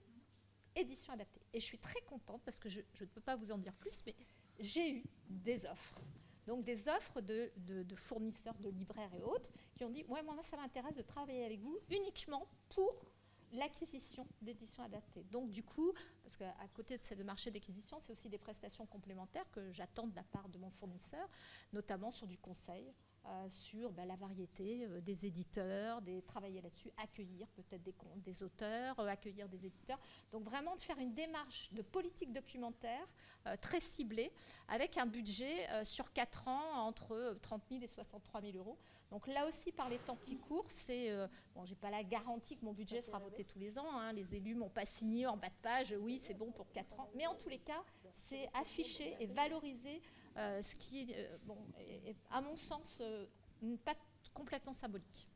édition adaptée. Et je suis très contente parce que je ne peux pas vous en dire plus, mais j'ai eu des offres. Donc des offres de fournisseurs, de libraires et autres qui ont dit « Ouais, moi, ça m'intéresse de travailler avec vous uniquement pour l'acquisition d'éditions adaptées. » Donc du coup, parce qu'à côté de ces deux marchés d'acquisition, c'est aussi des prestations complémentaires que j'attends de la part de mon fournisseur, notamment sur du conseil, sur la variété des éditeurs, travailler là-dessus, accueillir peut-être des auteurs, accueillir des éditeurs. Donc vraiment de faire une démarche de politique documentaire très ciblée, avec un budget sur 4 ans entre 30 000 et 63 000 €. Donc là aussi, par les temps qui courent, je n'ai pas la garantie que mon budget sera voté tous les ans. Hein. Les élus ne m'ont pas signé en bas de page, oui, c'est bon pour 4 ans. Mais en tous les cas, c'est afficher et valoriser ce qui est, à mon sens, pas complètement symbolique.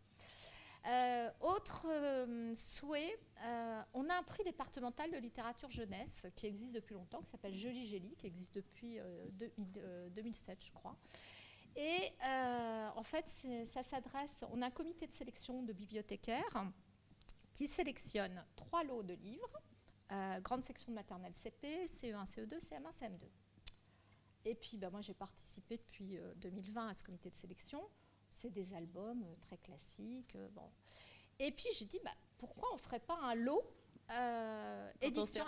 Autre souhait, on a un prix départemental de littérature jeunesse qui existe depuis longtemps, qui s'appelle Joli Gélie, qui existe depuis 2007, je crois. Et en fait, ça s'adresse, on a un comité de sélection de bibliothécaires qui sélectionne 3 lots de livres, grande section de maternelle CP, CE1, CE2, CM1, CM2. Et puis, moi, j'ai participé depuis 2020 à ce comité de sélection. C'est des albums très classiques. Et puis, j'ai dit, pourquoi on ne ferait pas un lot édition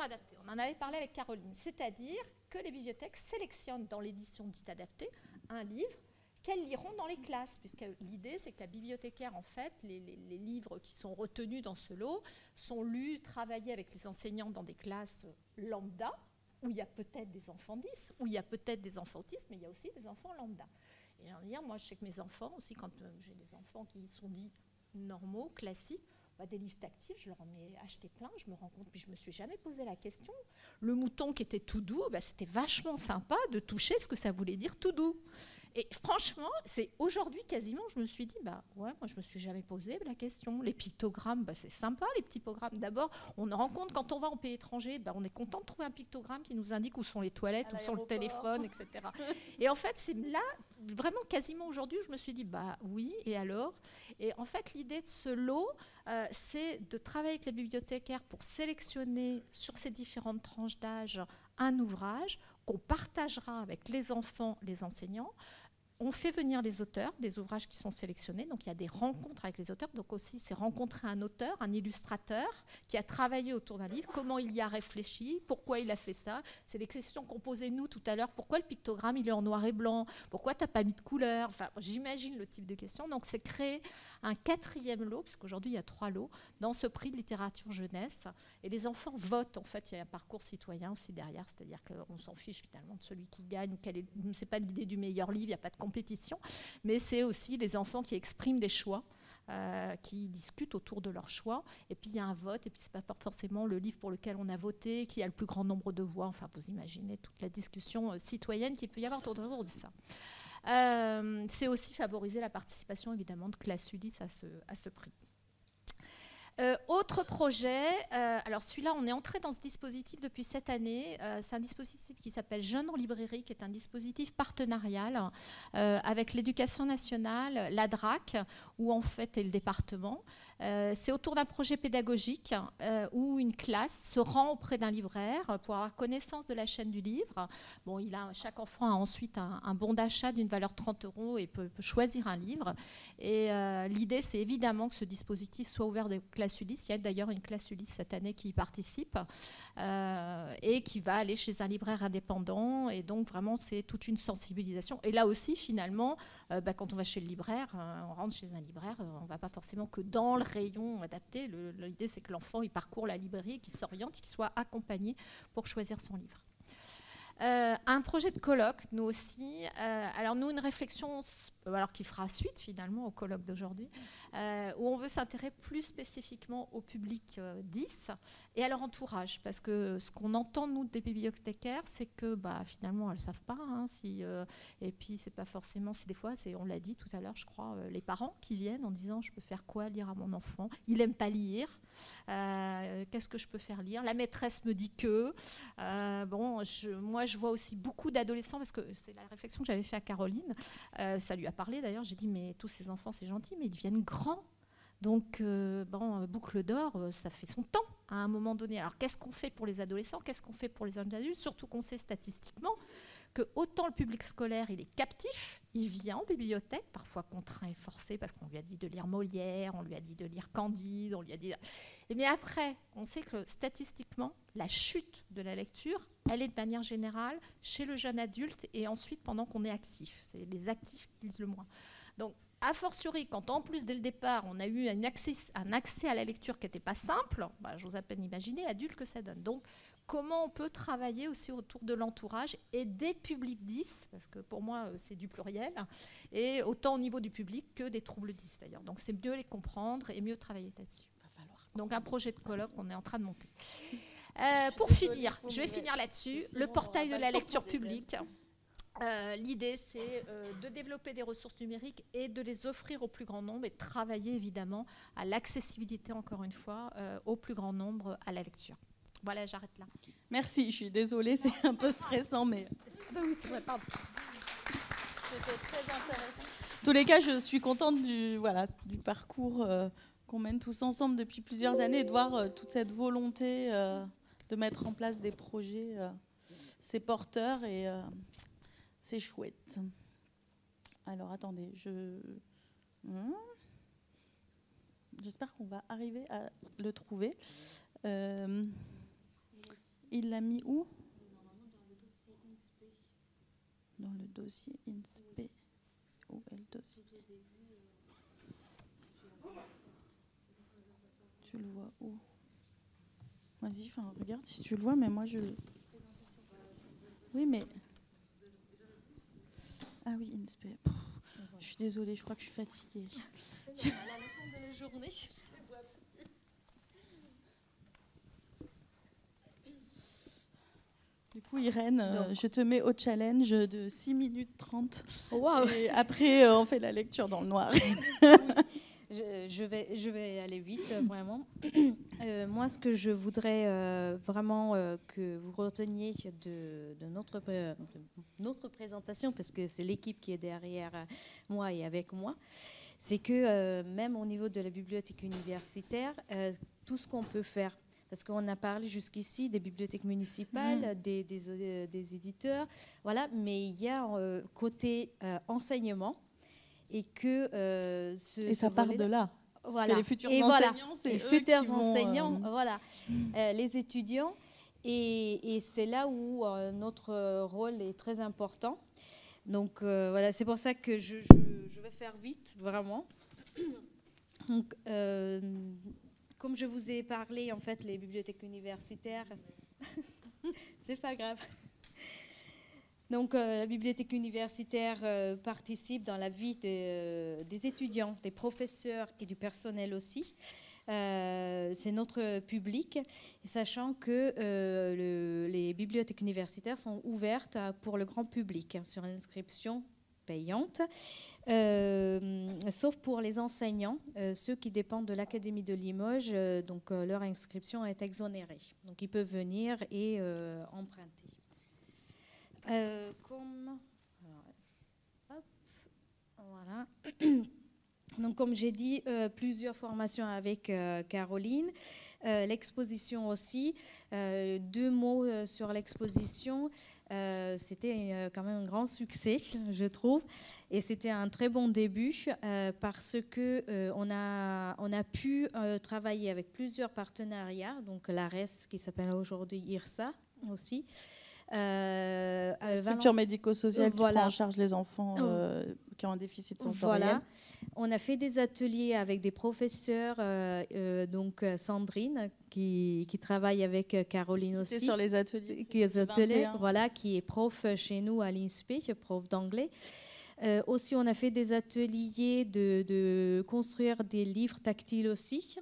adaptée? On en avait parlé avec Caroline. C'est-à-dire que les bibliothèques sélectionnent dans l'édition dite adaptée un livre qu'elles liront dans les classes, puisque l'idée, c'est que la bibliothécaire, en fait, les livres qui sont retenus dans ce lot sont lus, travaillés avec les enseignants dans des classes lambda, où il y a peut-être des enfants 10, où il y a peut-être des enfants autistes, mais il y a aussi des enfants lambda. Et moi, je sais que mes enfants aussi, quand j'ai des enfants qui sont dits normaux, classiques, des livres tactiles, je leur en ai acheté plein, je me rends compte, puis je ne me suis jamais posé la question. Le mouton qui était tout doux, c'était vachement sympa de toucher ce que ça voulait dire tout doux. Et franchement, c'est aujourd'hui quasiment, je me suis dit, moi je ne me suis jamais posé la question. Les pictogrammes, c'est sympa les pictogrammes. D'abord, on rend compte quand on va en pays étranger, on est content de trouver un pictogramme qui nous indique où sont les toilettes, où sont le téléphone, etc. Et en fait, c'est là, vraiment quasiment aujourd'hui, je me suis dit, oui, et alors? Et en fait, l'idée de ce lot, c'est de travailler avec les bibliothécaires pour sélectionner sur ces différentes tranches d'âge un ouvrage qu'on partagera avec les enfants, les enseignants, on fait venir les auteurs des ouvrages qui sont sélectionnés. Donc, il y a des rencontres avec les auteurs. Donc, aussi, c'est rencontrer un auteur, un illustrateur qui a travaillé autour d'un livre, comment il y a réfléchi, pourquoi il a fait ça. C'est les questions qu'on posait nous tout à l'heure. Pourquoi le pictogramme, il est en noir et blanc? Pourquoi tu n'as pas mis de couleur? Enfin, j'imagine le type de questions. Donc, c'est créer un 4e lot, parce qu'aujourd'hui, il y a 3 lots, dans ce prix de littérature jeunesse. Et les enfants votent. En fait, il y a un parcours citoyen aussi derrière. C'est-à-dire qu'on s'en fiche finalement de celui qui gagne. Ce n'est pas l'idée du meilleur livre, il n'y a pas de compétition. Mais c'est aussi les enfants qui expriment des choix, qui discutent autour de leurs choix. Et puis, il y a un vote. Et puis, ce n'est pas forcément le livre pour lequel on a voté, qui a le plus grand nombre de voix. Enfin, vous imaginez toute la discussion citoyenne qu'il peut y avoir autour de ça. C'est aussi favoriser la participation, évidemment, de Classe Ulysse à ce prix. Autre projet, alors celui-là, on est entré dans ce dispositif depuis cette année. C'est un dispositif qui s'appelle Jeunes en librairie, qui est un dispositif partenarial avec l'Éducation nationale, la DRAC, ou en fait, et le département. C'est autour d'un projet pédagogique où une classe se rend auprès d'un libraire pour avoir connaissance de la chaîne du livre. Bon, chaque enfant a ensuite un bon d'achat d'une valeur de 30 € et peut choisir un livre. Et l'idée, c'est évidemment que ce dispositif soit ouvert de classe Ulysse. Il y a d'ailleurs une classe Ulysse cette année qui y participe et qui va aller chez un libraire indépendant. Et donc, vraiment, c'est toute une sensibilisation. Et là aussi, finalement, quand on va chez le libraire, on rentre chez un libraire, on ne va pas forcément que dans le rayon adapté. L'idée, c'est que l'enfant il parcourt la librairie, qu'il s'oriente, qu'il soit accompagné pour choisir son livre. Un projet de colloque, nous aussi. Alors nous, une réflexion qui fera suite finalement au colloque d'aujourd'hui, où on veut s'intéresser plus spécifiquement au public 10 et à leur entourage. Parce que ce qu'on entend, nous, des bibliothécaires, c'est que finalement, elles ne savent pas. Et puis, c'est pas forcément... Des fois, on l'a dit tout à l'heure, je crois, les parents qui viennent en disant « Je peux faire quoi lire à mon enfant ? Il n'aime pas lire. Qu'est-ce que je peux faire lire ? La maîtresse me dit que... moi, je vois aussi beaucoup d'adolescents, parce que c'est la réflexion que j'avais faite à Caroline. Ça lui a parlé d'ailleurs. J'ai dit, mais tous ces enfants, c'est gentil, mais ils deviennent grands. Donc, boucle d'or, ça fait son temps à un moment donné. Alors, qu'est-ce qu'on fait pour les adolescents? Qu'est-ce qu'on fait pour les jeunes adultes? Surtout qu'on sait statistiquement que autant le public scolaire, il est captif, il vient en bibliothèque, parfois contraint et forcé, parce qu'on lui a dit de lire Molière, on lui a dit de lire Candide, on lui a dit... Mais après, on sait que statistiquement, la chute de la lecture, elle est de manière générale chez le jeune adulte et ensuite pendant qu'on est actif. C'est les actifs qui lisent le moins. Donc, a fortiori, quand en plus, dès le départ, on a eu un accès à la lecture qui n'était pas simple, j'ose à peine imaginer, adulte, que ça donne. Donc, comment on peut travailler aussi autour de l'entourage et des publics 10, parce que pour moi, c'est du pluriel, et autant au niveau du public que des troubles 10 d'ailleurs. Donc, c'est mieux les comprendre et mieux travailler là-dessus. Donc, un projet de colloque qu'on est en train de monter. Pour finir, je vais finir là-dessus, le portail de la lecture publique. L'idée, c'est de développer des ressources numériques et de les offrir au plus grand nombre et de travailler évidemment à l'accessibilité, encore une fois, au plus grand nombre à la lecture. Voilà, j'arrête là. Merci, je suis désolée, c'est un peu stressant, mais... Oui, c'est vrai, pardon. C'était très intéressant. En tous les cas, je suis contente du parcours qu'on mène tous ensemble depuis plusieurs années et de voir toute cette volonté de mettre en place des projets. C'est porteur et... c'est chouette. Alors, attendez, j'espère qu'on va arriver à le trouver. Il l'a mis où? Dans le dossier INSPE. Où est le dossier? Tu le vois où? Vas-y, regarde si tu le vois, mais moi je... Oui, mais... Ah oui, INSPE. Je suis désolée, je crois que je suis fatiguée. C'est normal, à la fin de la journée, je ne vois plus. Du coup, Irène, je te mets au challenge de 6 minutes 30. Oh, wow. Et après, on fait la lecture dans le noir. Je vais aller vite, vraiment. Moi, ce que je voudrais vraiment que vous reteniez de notre présentation, parce que c'est l'équipe qui est derrière moi et avec moi, c'est que même au niveau de la bibliothèque universitaire, tout ce qu'on peut faire parce qu'on a parlé jusqu'ici des bibliothèques municipales, des éditeurs, voilà, mais il y a côté enseignement et que et ça part de là. Voilà. Les futurs enseignants, c'est les eux futurs qui enseignants, vont, voilà, les étudiants, et c'est là où notre rôle est très important. Donc voilà, c'est pour ça que je vais faire vite, vraiment. Donc, comme je vous ai parlé, en fait, les bibliothèques universitaires, c'est pas grave. Donc, la bibliothèque universitaire participe dans la vie des étudiants, des professeurs et du personnel aussi. C'est notre public, sachant que les bibliothèques universitaires sont ouvertes pour le grand public sur une inscription payante, sauf pour les enseignants, ceux qui dépendent de l'Académie de Limoges, donc leur inscription est exonérée. Donc ils peuvent venir et emprunter. Voilà. Donc, comme j'ai dit, plusieurs formations avec Caroline, l'exposition aussi. 2 mots sur l'exposition. C'était quand même un grand succès, je trouve, et c'était un très bon début parce que on a pu travailler avec plusieurs partenariats, donc l'ARES qui s'appelle aujourd'hui IRSA aussi. Structure médico-sociale qui prend en charge les enfants qui ont un déficit sensoriel. Voilà. On a fait des ateliers avec des professeurs, donc Sandrine qui travaille avec Caroline aussi. C'est sur les ateliers. Voilà, qui est prof chez nous à l'INSPE, prof d'anglais. Aussi, on a fait des ateliers de construire des livres tactiles aussi.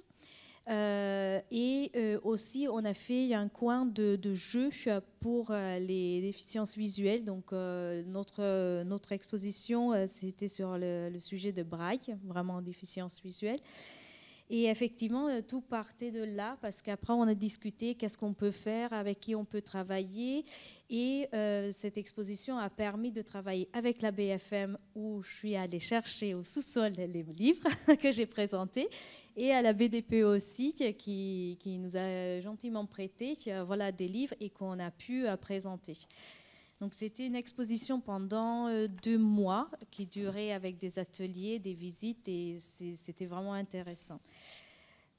Et aussi, on a fait un coin de jeu pour les déficiences visuelles. Donc, notre exposition, c'était sur le sujet de Braille, vraiment déficience visuelle. Et effectivement, tout partait de là, parce qu'après, on a discuté qu'est-ce qu'on peut faire, avec qui on peut travailler. Et cette exposition a permis de travailler avec la BFM, où je suis allée chercher au sous-sol les livres que j'ai présentés, et à la BDP aussi, qui nous a gentiment prêté voilà, des livres et qu'on a pu présenter. Donc, c'était une exposition pendant 2 mois qui durait avec des ateliers, des visites, et c'était vraiment intéressant.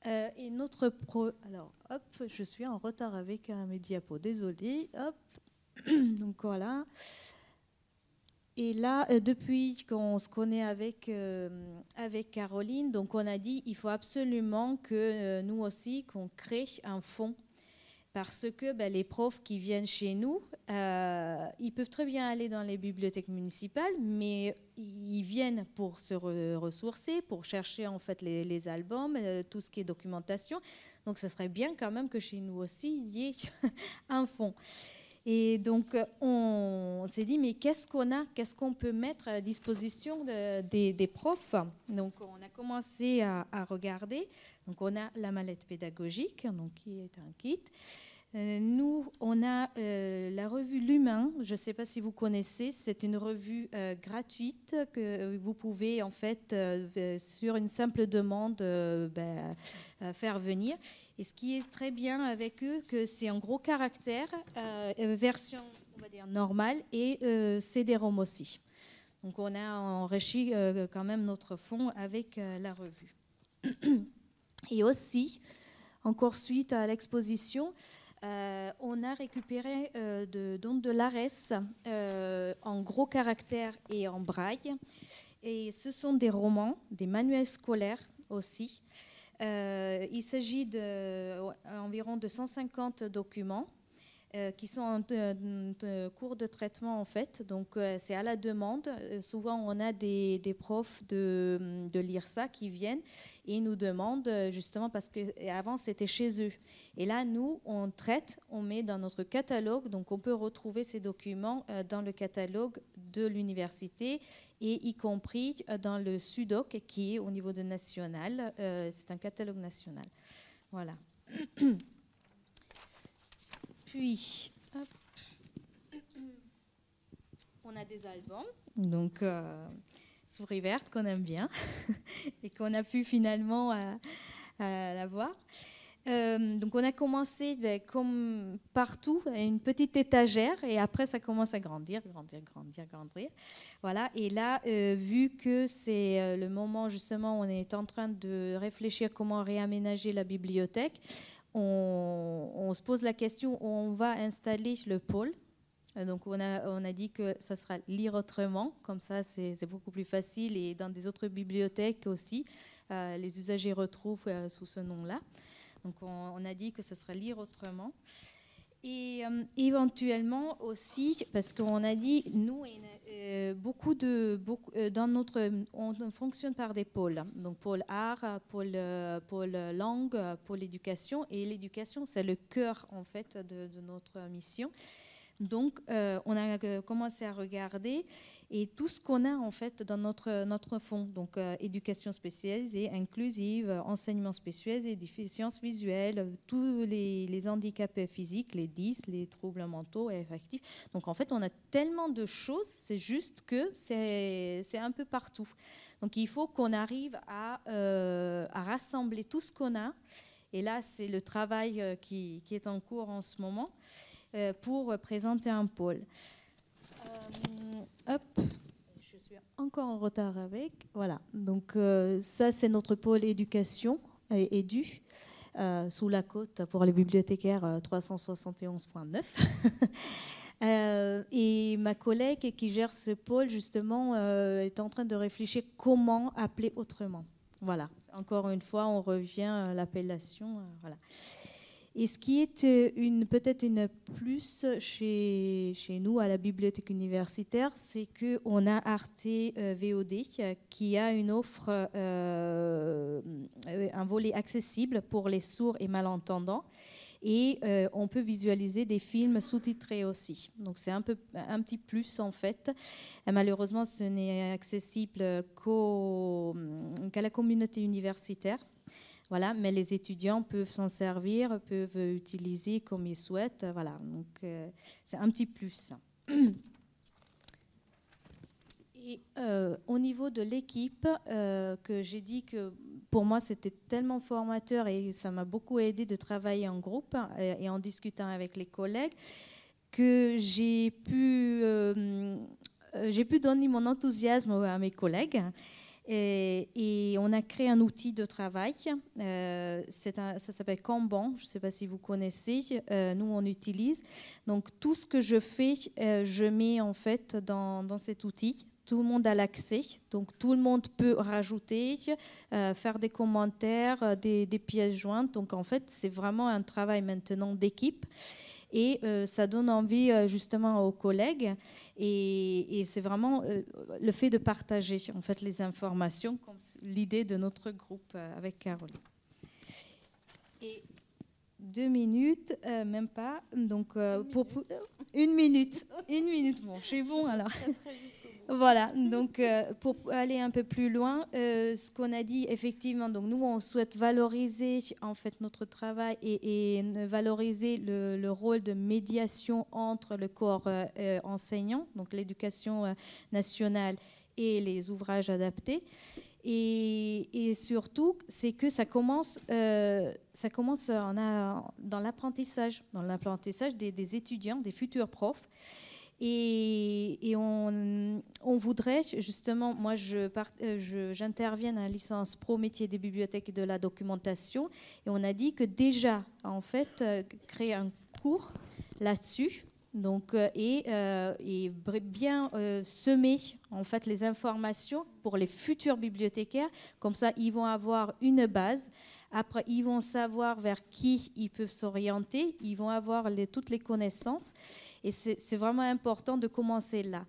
Et notre alors, hop, je suis en retard avec mes diapos, désolée. Hop, donc voilà. Et là, depuis qu'on se connaît avec Caroline, donc on a dit il faut absolument que nous aussi, qu'on crée un fonds. Parce que les profs qui viennent chez nous, ils peuvent très bien aller dans les bibliothèques municipales, mais ils viennent pour se ressourcer, pour chercher en fait les albums, tout ce qui est documentation. Donc, ce serait bien quand même que chez nous aussi, il y ait un fonds. Et donc, on s'est dit, mais qu'est-ce qu'on peut mettre à disposition des profs? Donc, on a commencé à regarder. Donc, on a la mallette pédagogique, donc, qui est un kit. Nous, on a la revue L'Humain. Je ne sais pas si vous connaissez. C'est une revue gratuite que vous pouvez, en fait, sur une simple demande, faire venir. Et ce qui est très bien avec eux, que c'est en gros caractère, version, on va dire, normale, et CD-ROM aussi. Donc, on a enrichi quand même notre fonds avec la revue. Et aussi, encore suite à l'exposition, on a récupéré de l'ARES en gros caractères et en braille. Et ce sont des romans, des manuels scolaires aussi. Il s'agit d'environ de 150 documents qui sont en cours de traitement en fait. Donc c'est à la demande. Souvent on a des profs de l'IRSA qui viennent et nous demandent justement parce qu'avant c'était chez eux. Et là nous on traite, on met dans notre catalogue. Donc on peut retrouver ces documents dans le catalogue de l'université et y compris dans le SUDOC qui est au niveau de national. C'est un catalogue national. Voilà. Puis, hop, on a des albums, donc Souris verte qu'on aime bien et qu'on a pu finalement l'avoir. Donc on a commencé comme partout, une petite étagère, et après ça commence à grandir. Voilà. Et là, vu que c'est le moment justement où on est en train de réfléchir comment réaménager la bibliothèque, on se pose la question où on va installer le pôle. Donc on a dit que ça sera lire autrement, comme ça c'est beaucoup plus facile, et dans des autres bibliothèques aussi, les usagers retrouvent sous ce nom-là. Donc on a dit que ça sera lire autrement. Et éventuellement aussi, parce qu'on a dit, nous, dans on fonctionne par des pôles. Donc pôle art, pôle langue, pôle éducation. Et l'éducation, c'est le cœur en fait de notre mission. Donc, on a commencé à regarder et tout ce qu'on a en fait dans notre fonds, donc éducation spécialisée, inclusive, enseignement spécialisé, déficience visuelle, tous les handicaps physiques, les DIS, les troubles mentaux et affectifs. Donc, en fait, on a tellement de choses, c'est juste que c'est un peu partout. Donc, il faut qu'on arrive à rassembler tout ce qu'on a. Et là, c'est le travail qui est en cours en ce moment. Pour présenter un pôle. Je suis encore en retard avec. Voilà. Donc ça, c'est notre pôle éducation et édu sous la côte pour les bibliothécaires 371.9. Et ma collègue qui gère ce pôle justement est en train de réfléchir comment appeler autrement. Voilà. Encore une fois, on revient à l'appellation. Voilà. Et ce qui est peut-être une plus chez nous à la bibliothèque universitaire, c'est qu'on a Arte VOD qui a une offre, un volet accessible pour les sourds et malentendants. Et on peut visualiser des films sous-titrés aussi. Donc c'est un petit plus en fait. Et malheureusement, ce n'est accessible qu'à la communauté universitaire. Voilà, mais les étudiants peuvent s'en servir, peuvent utiliser comme ils souhaitent. Voilà, donc c'est un petit plus. Et au niveau de l'équipe, que j'ai dit que pour moi c'était tellement formateur et ça m'a beaucoup aidé de travailler en groupe et en discutant avec les collègues, que j'ai pu donner mon enthousiasme à mes collègues. Et on a créé un outil de travail, ça s'appelle Kanban, je ne sais pas si vous connaissez, nous on utilise. Donc tout ce que je fais, je mets en fait dans cet outil. Tout le monde a l'accès, donc tout le monde peut rajouter, faire des commentaires, des pièces jointes. Donc en fait, c'est vraiment un travail maintenant d'équipe. Et ça donne envie justement aux collègues et c'est vraiment le fait de partager en fait les informations comme l'idée de notre groupe avec Caroline. Et 2 minutes, même pas, donc pour 1 minute, bon, je suis bon alors. Voilà, donc pour aller un peu plus loin, ce qu'on a dit effectivement, donc nous on souhaite valoriser en fait notre travail et valoriser le rôle de médiation entre le corps enseignant, donc l'éducation nationale et les ouvrages adaptés. Et surtout, c'est que ça commence dans l'apprentissage des étudiants, des futurs profs. Et on voudrait justement, moi j'interviens à la licence pro métier des bibliothèques et de la documentation, et on a dit que déjà en fait créer un cours là-dessus. Donc, et bien semer en fait les informations pour les futurs bibliothécaires. Comme ça, ils vont avoir une base. Après, ils vont savoir vers qui ils peuvent s'orienter. Ils vont avoir toutes les connaissances. Et c'est vraiment important de commencer là.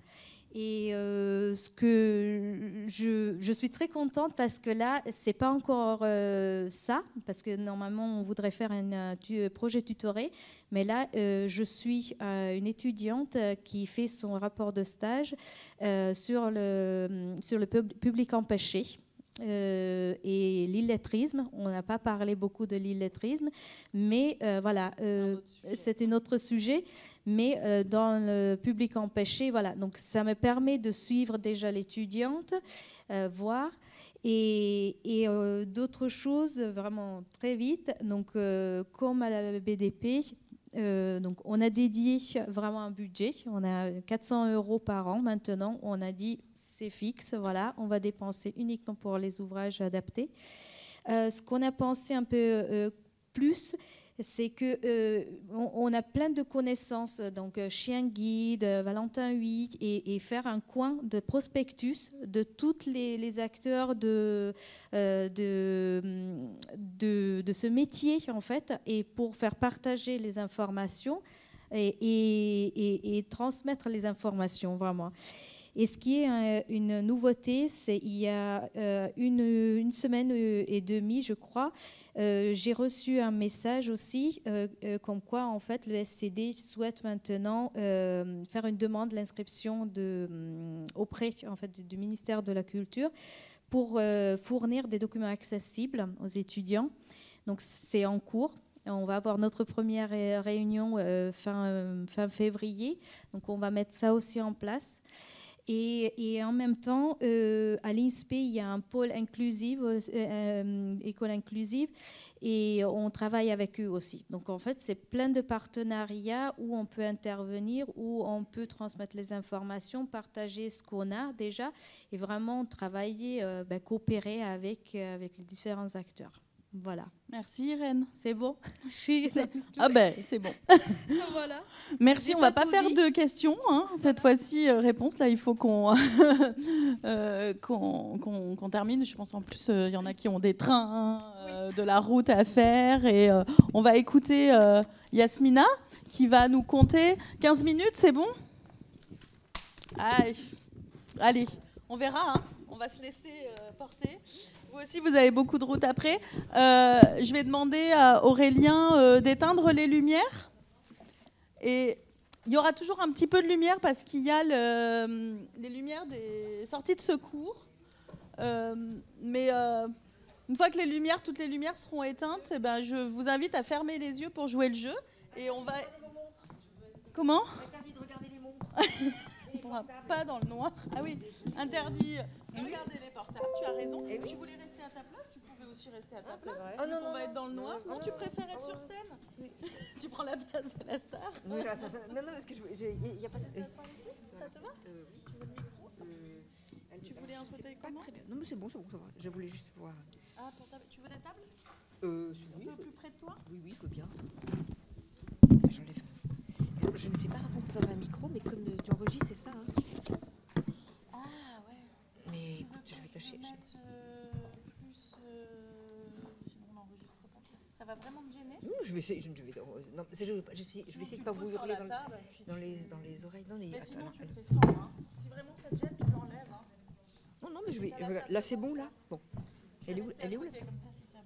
Et ce que je suis très contente parce que là, c'est pas encore ça, parce que normalement on voudrait faire un projet tutoré, mais là je suis une étudiante qui fait son rapport de stage sur le public empêché. Et l'illettrisme, on n'a pas parlé beaucoup de l'illettrisme, mais voilà, c'est un autre sujet. Mais dans le public empêché, voilà. Donc ça me permet de suivre déjà l'étudiante, voir. Et d'autres choses, vraiment très vite. Donc, comme à la BDP, donc on a dédié vraiment un budget. On a 400 € par an maintenant. On a dit c'est fixe, voilà, on va dépenser uniquement pour les ouvrages adaptés. Ce qu'on a pensé un peu plus, c'est qu'on a plein de connaissances, donc Chien Guide, Valentin 8, et faire un coin de prospectus de tous les acteurs de ce métier, en fait, et pour faire partager les informations et transmettre les informations, vraiment. Et ce qui est une nouveauté, c'est il y a une semaine et demie, je crois, j'ai reçu un message aussi comme quoi, en fait, le SCD souhaite maintenant faire une demande d'inscription auprès, en fait, du ministère de la Culture pour fournir des documents accessibles aux étudiants. Donc, c'est en cours. On va avoir notre première réunion fin février. Donc, on va mettre ça aussi en place. Et en même temps, à l'INSPE, il y a un pôle inclusif, école inclusive, et on travaille avec eux aussi. Donc en fait, c'est plein de partenariats où on peut intervenir, où on peut transmettre les informations, partager ce qu'on a déjà, et vraiment travailler, coopérer avec les différents acteurs. Voilà. Merci Irène. C'est bon. Ah ben c'est bon. Voilà. Merci. On va pas faire de questions cette fois-ci. Réponse là, il faut qu'on termine. Je pense en plus il y en a qui ont des trains, de la route à faire, et on va écouter Yasmina qui va nous compter 15 minutes. C'est bon? Allez, on verra. On va se laisser porter. Vous aussi, vous avez beaucoup de route après. Je vais demander à Aurélien d'éteindre les lumières. Et il y aura toujours un petit peu de lumière parce qu'il y a les lumières des sorties de secours. Mais une fois que toutes les lumières seront éteintes, je vous invite à fermer les yeux pour jouer le jeu. Et on va... Comment ? Interdit de regarder les montres. On ne pourra pas dans le noir. Ah oui, interdit de regarder les portables. Tu as raison. Et tu voulais rester à ta place, tu pouvais aussi rester à ta place. Oh, non, on va être dans le noir. Non, tu préfères être sur scène? Oui. Tu prends la place de la star. Non, parce que il n'y a pas de... ici. Ça te va? Oui. Tu veux le micro? Tu voulais un fauteuil comment? Très bien. Non, mais c'est bon, ça va. Je voulais juste voir... Ah, tu veux la table? Oui. Un peu plus près de toi? Oui, je veux bien. J'enlève. Je ne sais pas raconter dans un micro, mais comme tu enregistres, c'est ça. Ah, ouais. Mais écoute, je vais tâcher. Mettre plus... sinon, on n'enregistre pas. Ça va vraiment me gêner? Non, je vais essayer. Je vais essayer de ne pas vous hurler dans les oreilles. Mais sinon, tu le fais sans. Si vraiment ça te gêne, tu l'enlèves. Non, mais je vais... Là, c'est bon, là. Bon. Elle est où la table?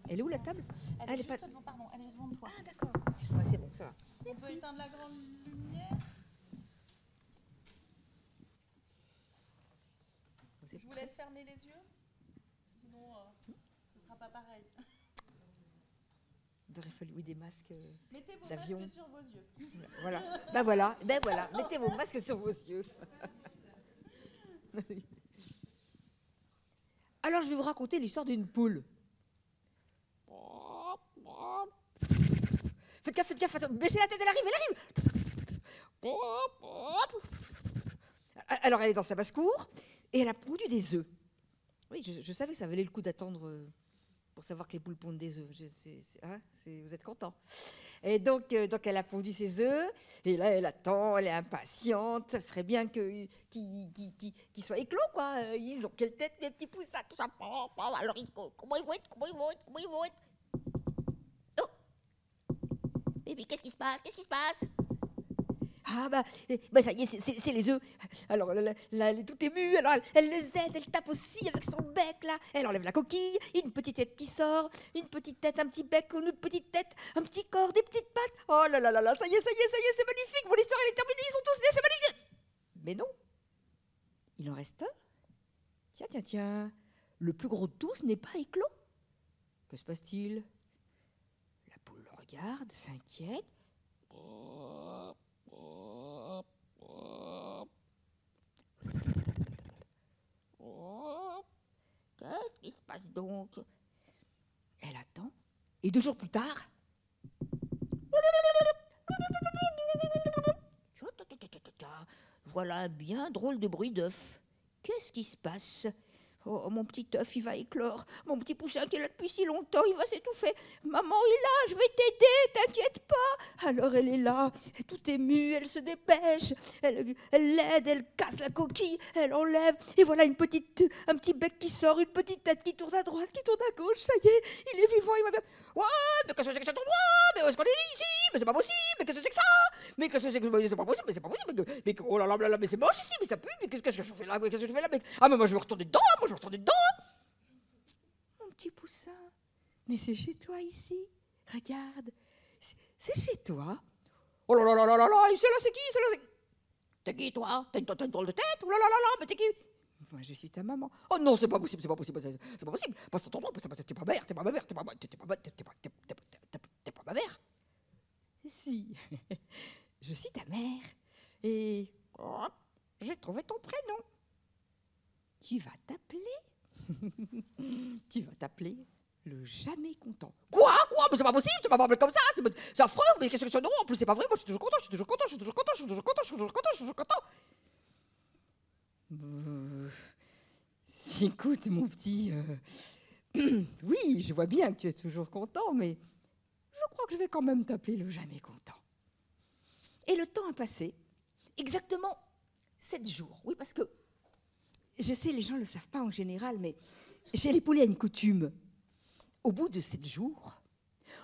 Elle est où la table? Elle est juste devant, pardon, elle est devant toi. Ah, d'accord. Ouais, c'est bon, ça va. On peut éteindre la grande lumière. Je vous laisse fermer les yeux. Sinon, ce ne sera pas pareil. Il aurait fallu des masques Mettez vos d'avion. masques sur vos yeux. Voilà. Voilà. Mettez vos masques sur vos yeux. Alors, je vais vous raconter l'histoire d'une poule. Faites gaffe, baissez la tête, elle arrive. Alors, elle est dans sa basse-cour et elle a pondu des œufs. Oui, je savais que ça valait le coup d'attendre pour savoir que les poules pondent des œufs. Vous êtes contents. Et donc, elle a pondu ses œufs, et là, elle attend, elle est impatiente. Ça serait bien qu'ils soient éclos, quoi. Ils ont quelle tête, mes petits poussins, tout ça. Alors, comment ils vont être? Oh! Bébé, qu'est-ce qui se passe? Ah ça y est, c'est les œufs. Alors là, elle est toute émue, alors elle les aide, elle tape aussi avec son bec là. Elle enlève la coquille, une petite tête qui sort, une petite tête, un petit bec, une autre petite tête, un petit corps, des petites pattes. Oh là, ça y est, c'est magnifique. Mon histoire elle est terminée, ils sont tous nés, c'est magnifique. Mais non, il en reste un. Tiens, le plus gros de tous n'est pas éclos. Que se passe-t-il? La poule le regarde, s'inquiète. Qu'est-ce qui se passe donc? Elle attend, et 2 jours plus tard... Voilà un bien drôle de bruit d'œuf. Qu'est-ce qui se passe? Oh, mon petit œuf, il va éclore. Mon petit poussin qui est là depuis si longtemps, il va s'étouffer. Maman est là, je vais t'aider, t'inquiète pas. Alors elle est là, toute émue, elle se dépêche. Elle l'aide, elle casse la coquille, elle enlève. Et voilà un petit bec qui sort, une petite tête qui tourne à droite, qui tourne à gauche. Ça y est, il est vivant, il va bien. Ouais, mais qu'est-ce que c'est que cet endroit? Mais où est-ce qu'on est ici? Mais c'est pas possible, mais qu'est-ce que c'est que ça? Mais qu'est-ce que c'est que c'est pas possible, mais c'est pas possible. Mais oh là là, mais c'est moche ici, mais ça pue, mais qu'est-ce que je fais là? Mais qu'est-ce que je fais là? Ah, mais moi je vais retourner dedans, moi je vais retourner dedans. Mon petit poussin, mais c'est chez toi ici. Regarde, c'est chez toi. Oh là là là là là là, c'est là, c'est qui? C'est là, c'est... T'es qui toi? T'as une drôle de tête? Oh là là là là, mais t'es qui? Moi je suis ta maman. Oh non, c'est pas possible, c'est pas possible, c'est pas possible. Passe ton endroit, t'es pas ma mère, t'es pas ma mère, t'es pas ma mère. Si, je suis ta mère et oh, j'ai trouvé ton prénom. Tu vas t'appeler le jamais content. Quoi? Mais c'est pas possible, tu m'as pas appelé comme ça, c'est affreux, mais qu'est-ce que c'est? Non, en plus c'est pas vrai, moi je suis toujours content. Écoute mon petit, oui, je vois bien que tu es toujours content, mais je crois que je vais quand même t'appeler le jamais content. Et le temps a passé, exactement 7 jours. Oui, parce que, je sais, les gens ne le savent pas en général, mais chez les poulets, il y a une coutume. Au bout de 7 jours,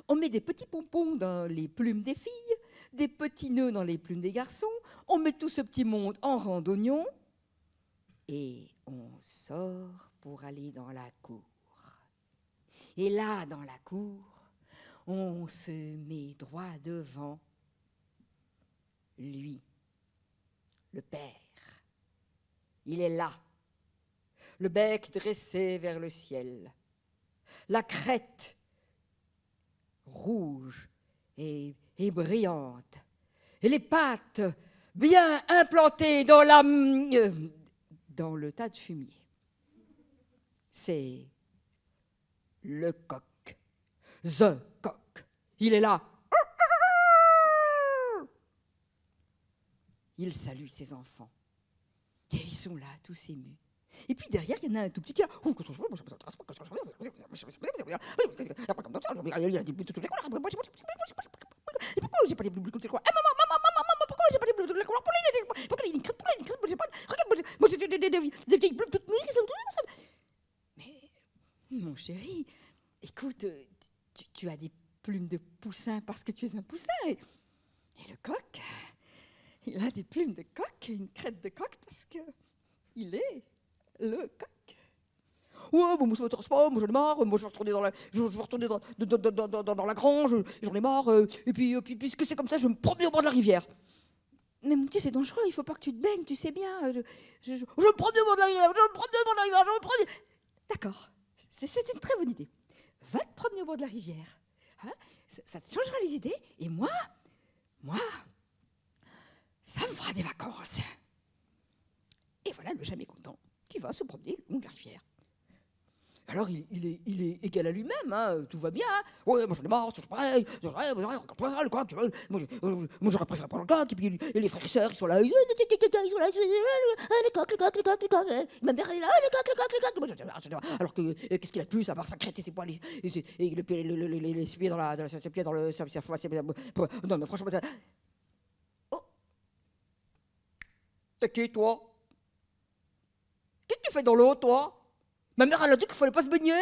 on met des petits pompons dans les plumes des filles, des petits nœuds dans les plumes des garçons, on met tout ce petit monde en rang d'oignons, et on sort pour aller dans la cour. Et là, dans la cour, on se met droit devant lui, le père. Il est là, le bec dressé vers le ciel, la crête rouge et brillante, et les pattes bien implantées dans le tas de fumier. C'est le coq. The coq. Il est là. Il salue ses enfants. Et ils sont là, tous émus. Et puis derrière, il y en a un tout petit qui a... Mais, mon chéri, écoute, tu as des plumes de poussin parce que tu es un poussin. Et le coq, il a des plumes de coq et une crête de coq parce que il est le coq. Ouais, bon, moi ça m'intéresse pas, moi j'en ai marre, moi je vais retourner dans la grange, j'en ai marre, et puis puisque c'est comme ça, je vais me promener au bord de la rivière. Mais mon petit, c'est dangereux, il faut pas que tu te baignes, tu sais bien. Je me promène au bord de la rivière, D'accord, c'est une très bonne idée. Va te promener au bord de la rivière. Hein, ça te changera les idées, et moi, ça me fera des vacances. Et voilà le jamais content qui va se promener le long de la rivière. Alors il est égal à lui-même, hein, tout va bien. Ouais, moi j'en ai marre, c'est toujours pareil. Le coq, moi j'aurais préféré prendre le coq, et puis les frères et sœurs, ils sont là. Le coq. Ma mère elle est là, le coq. Alors que qu'est-ce qu'il a de plus à part sa crête et ses poils et les pieds dans le. Non mais franchement ça. Oh. T'es qui toi? Qu'est-ce que tu fais dans l'eau, toi? Ma mère, elle a dit qu'il ne fallait pas se baigner.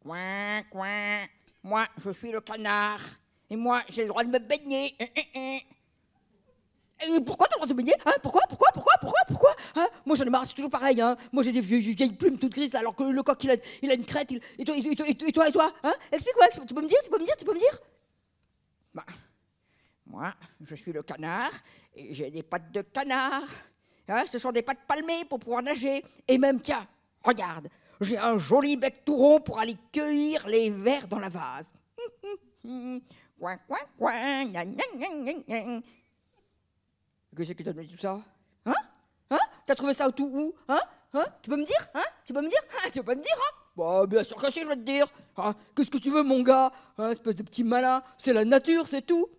Coin, coin. Moi, je suis le canard. Et moi, j'ai le droit de me baigner. Et pourquoi tu as le droit de te baigner, hein? Pourquoi hein? Moi, j'en ai marre, c'est toujours pareil. Hein? Moi, j'ai des vieilles plumes toutes grises, alors que le coq, il a une crête. Et toi hein? Explique-moi, tu peux me dire Bah, moi, je suis le canard, et j'ai des pattes de canard. Hein? Ce sont des pattes palmées pour pouvoir nager. Et même, tiens, regarde, j'ai un joli bec tout rond pour aller cueillir les vers dans la vase. Coin, coin, coin, gna, gna, gna, gna, gna. Qu'est-ce qui t'a donné tout ça? Hein? T'as trouvé ça où? Tu peux me dire? Tu peux me dire? Tu peux me dire? Bah, bien sûr que si, je vais te dire. Qu'est-ce que tu veux, mon gars? Espèce de petit malin. C'est la nature, c'est tout.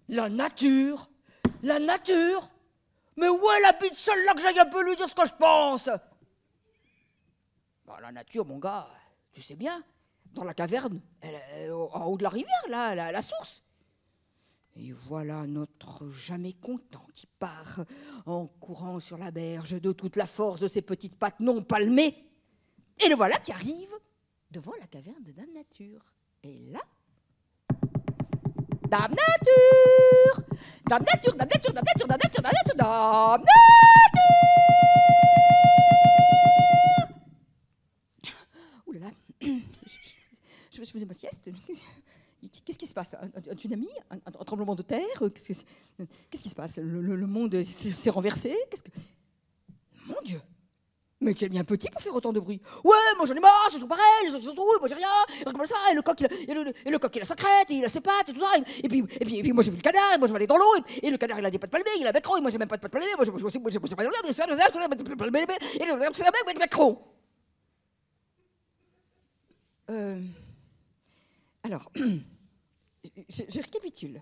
La nature? La nature? Mais où est la bite seule là que j'aille un peu lui dire ce que je pense? Bah, la nature, mon gars, tu sais bien, dans la caverne, en haut de la rivière, là, la source. Et voilà notre jamais content qui part en courant sur la berge de toute la force de ses petites pattes non palmées. Et le voilà qui arrive devant la caverne de Dame Nature. Et là, Dame Nature! Dame Nature, Dame Nature, Dame Nature, Dame Nature, Dame Nature, Dame Nature! Ouh là là, je faisais ma sieste. Qu'est-ce qui se passe? Un tsunami? Un tremblement de terre? Qu'est-ce qui se passe? Le monde s'est renversé? Mon Dieu! Mais tu es bien petit pour faire autant de bruit. Ouais, moi j'en ai marre, c'est toujours pareil, les autres ils sont trop, moi j'ai rien, et comme ça, et le coq il a sa crête, et il a ses pattes, et tout ça, et puis moi j'ai vu le canard, et moi je vais aller dans l'eau, et le canard il a des pattes palmées, il a un macron, et moi j'ai même pas de pattes palmées, moi j'ai pas de macron. Alors, je récapitule.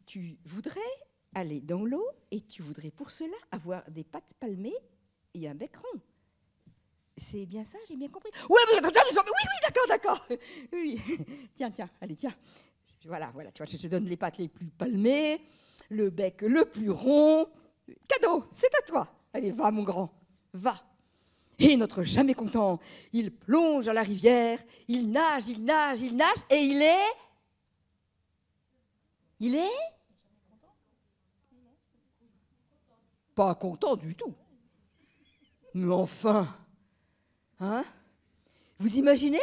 Tu voudrais aller dans l'eau, et tu voudrais pour cela avoir des pattes palmées, et un bec rond. C'est bien ça, j'ai bien compris. Ouais, mais oui, d'accord. Oui. Tiens, allez, tiens. Voilà, tu vois, je te donne les pattes les plus palmées, le bec le plus rond. Cadeau, c'est à toi. Allez, va, mon grand, va. Et notre jamais content, il plonge dans la rivière, il nage, et il est pas content du tout. Mais enfin, vous imaginez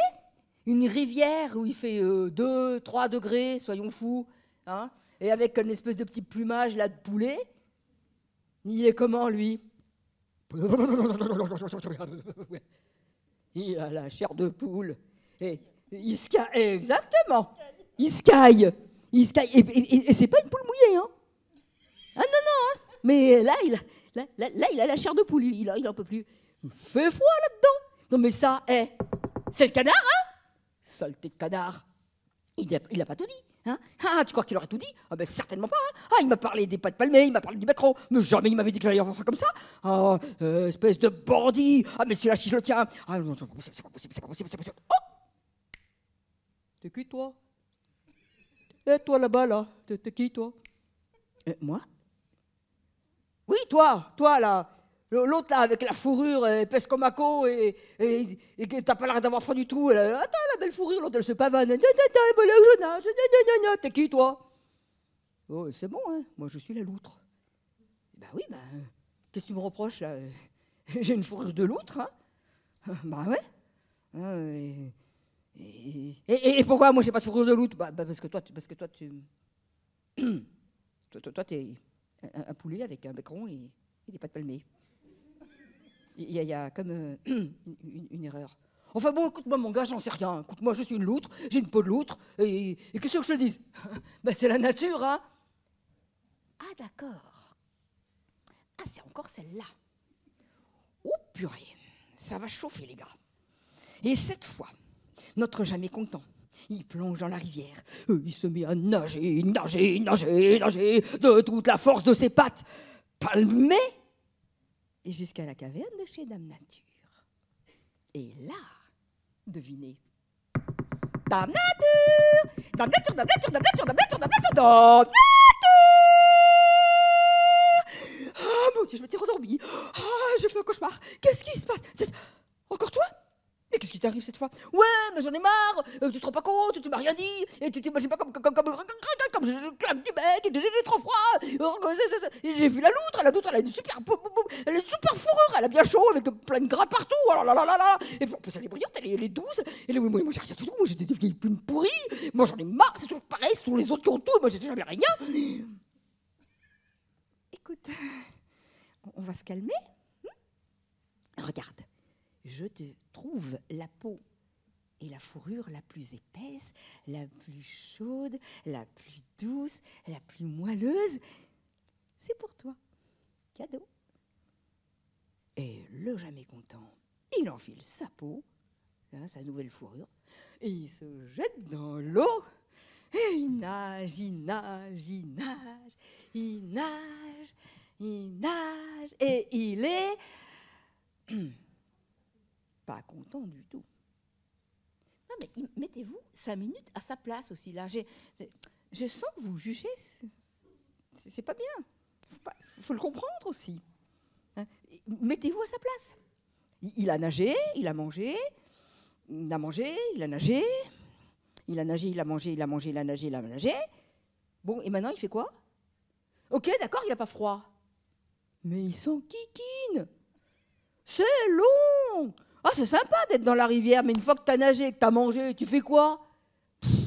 une rivière où il fait 2-3 degrés, soyons fous, et avec une espèce de petit plumage là de poulet. Il est comment, lui? Il a la chair de poule. Et il se caille, exactement. Il se caille. Et c'est pas une poule mouillée, hein? Ah non, mais là, il a la chair de poule, il en peut plus. Il fait froid là-dedans. Non mais ça, c'est le canard, Saleté de canard. Il a pas tout dit, tu crois qu'il aurait tout dit? Ah ben certainement pas, il m'a parlé des pattes palmées, il m'a parlé du macron, mais jamais il m'avait dit que j'allais en faire comme ça. Espèce de bandit. Mais celui-là, si je le tiens... non, c'est pas possible. Oh! T'es qui, toi? Toi là-bas, là, t'es qui, toi? Moi? Oui, toi, là. L'autre, là, avec la fourrure épaisse comme un co et t'as pas l'air d'avoir froid du tout. Attends, la belle fourrure, l'autre, elle se pavane. T'es qui, toi? Oh, c'est bon, moi, je suis la loutre. Bah oui, qu'est-ce que tu me reproches, là? J'ai une fourrure de loutre, Bah ouais. Et pourquoi moi, j'ai pas de fourrure de loutre? Parce que toi, tu... toi, t'es un poulet avec un bec rond et des pattes palmées. Il y a comme une erreur. Enfin bon, écoute-moi mon gars, j'en sais rien. Écoute-moi, je suis une loutre, j'ai une peau de loutre, et qu'est-ce que je te dise? C'est la nature, Ah d'accord. C'est encore celle-là. Oh purée, ça va chauffer les gars. Et cette fois, notre jamais content, il plonge dans la rivière, il se met à nager de toute la force de ses pattes palmées, et jusqu'à la caverne de chez Dame Nature. Et là, devinez. Dame Nature! Dame Nature, Dame Nature, Dame Nature, Dame Nature, Dame Nature, Dame Nature! Mon Dieu, je m'étais rendormie. Je fais un cauchemar. Qu'est-ce qui se passe? Encore toi? Mais qu'est-ce qui t'arrive cette fois? Ouais, mais j'en ai marre. Tu te rends pas compte, tu m'as rien dit. Et tu t'imagines pas comme je claque du bec, et j'ai trop froid. Et j'ai vu la loutre, elle a une super fourrure, elle a bien chaud, avec plein de gras partout. Oh là là là là. Et puis en plus elle est brillante, elle est douce. Et là, moi j'ai rien du tout, moi j'ai des vieilles plumes pourries. Moi j'en ai marre, c'est toujours pareil, ce sont les autres qui ont tout, moi j'ai jamais rien. Écoute, on va se calmer. Regarde. Je te trouve la peau Et la fourrure la plus épaisse, la plus chaude, la plus douce, la plus moelleuse, c'est pour toi. Cadeau. Et le jamais content, il enfile sa peau, hein, sa nouvelle fourrure, et il se jette dans l'eau. Et il nage, il nage, il nage, il nage, il nage, et il est pas content du tout. Non, mais mettez-vous 5 minutes à sa place aussi, là. Je sens que vous jugez, c'est pas bien. Faut le comprendre aussi. Hein? Mettez-vous à sa place. Il a nagé, il a mangé, il a mangé, il a nagé, il a nagé, il a mangé, il a mangé, il a nagé, il a nagé. Bon, et maintenant, il fait quoi? Ok, d'accord, il n'a pas froid. Mais il s'enquiquine. C'est long. Ah, c'est sympa d'être dans la rivière, mais une fois que tu as nagé, que tu as mangé, tu fais quoi?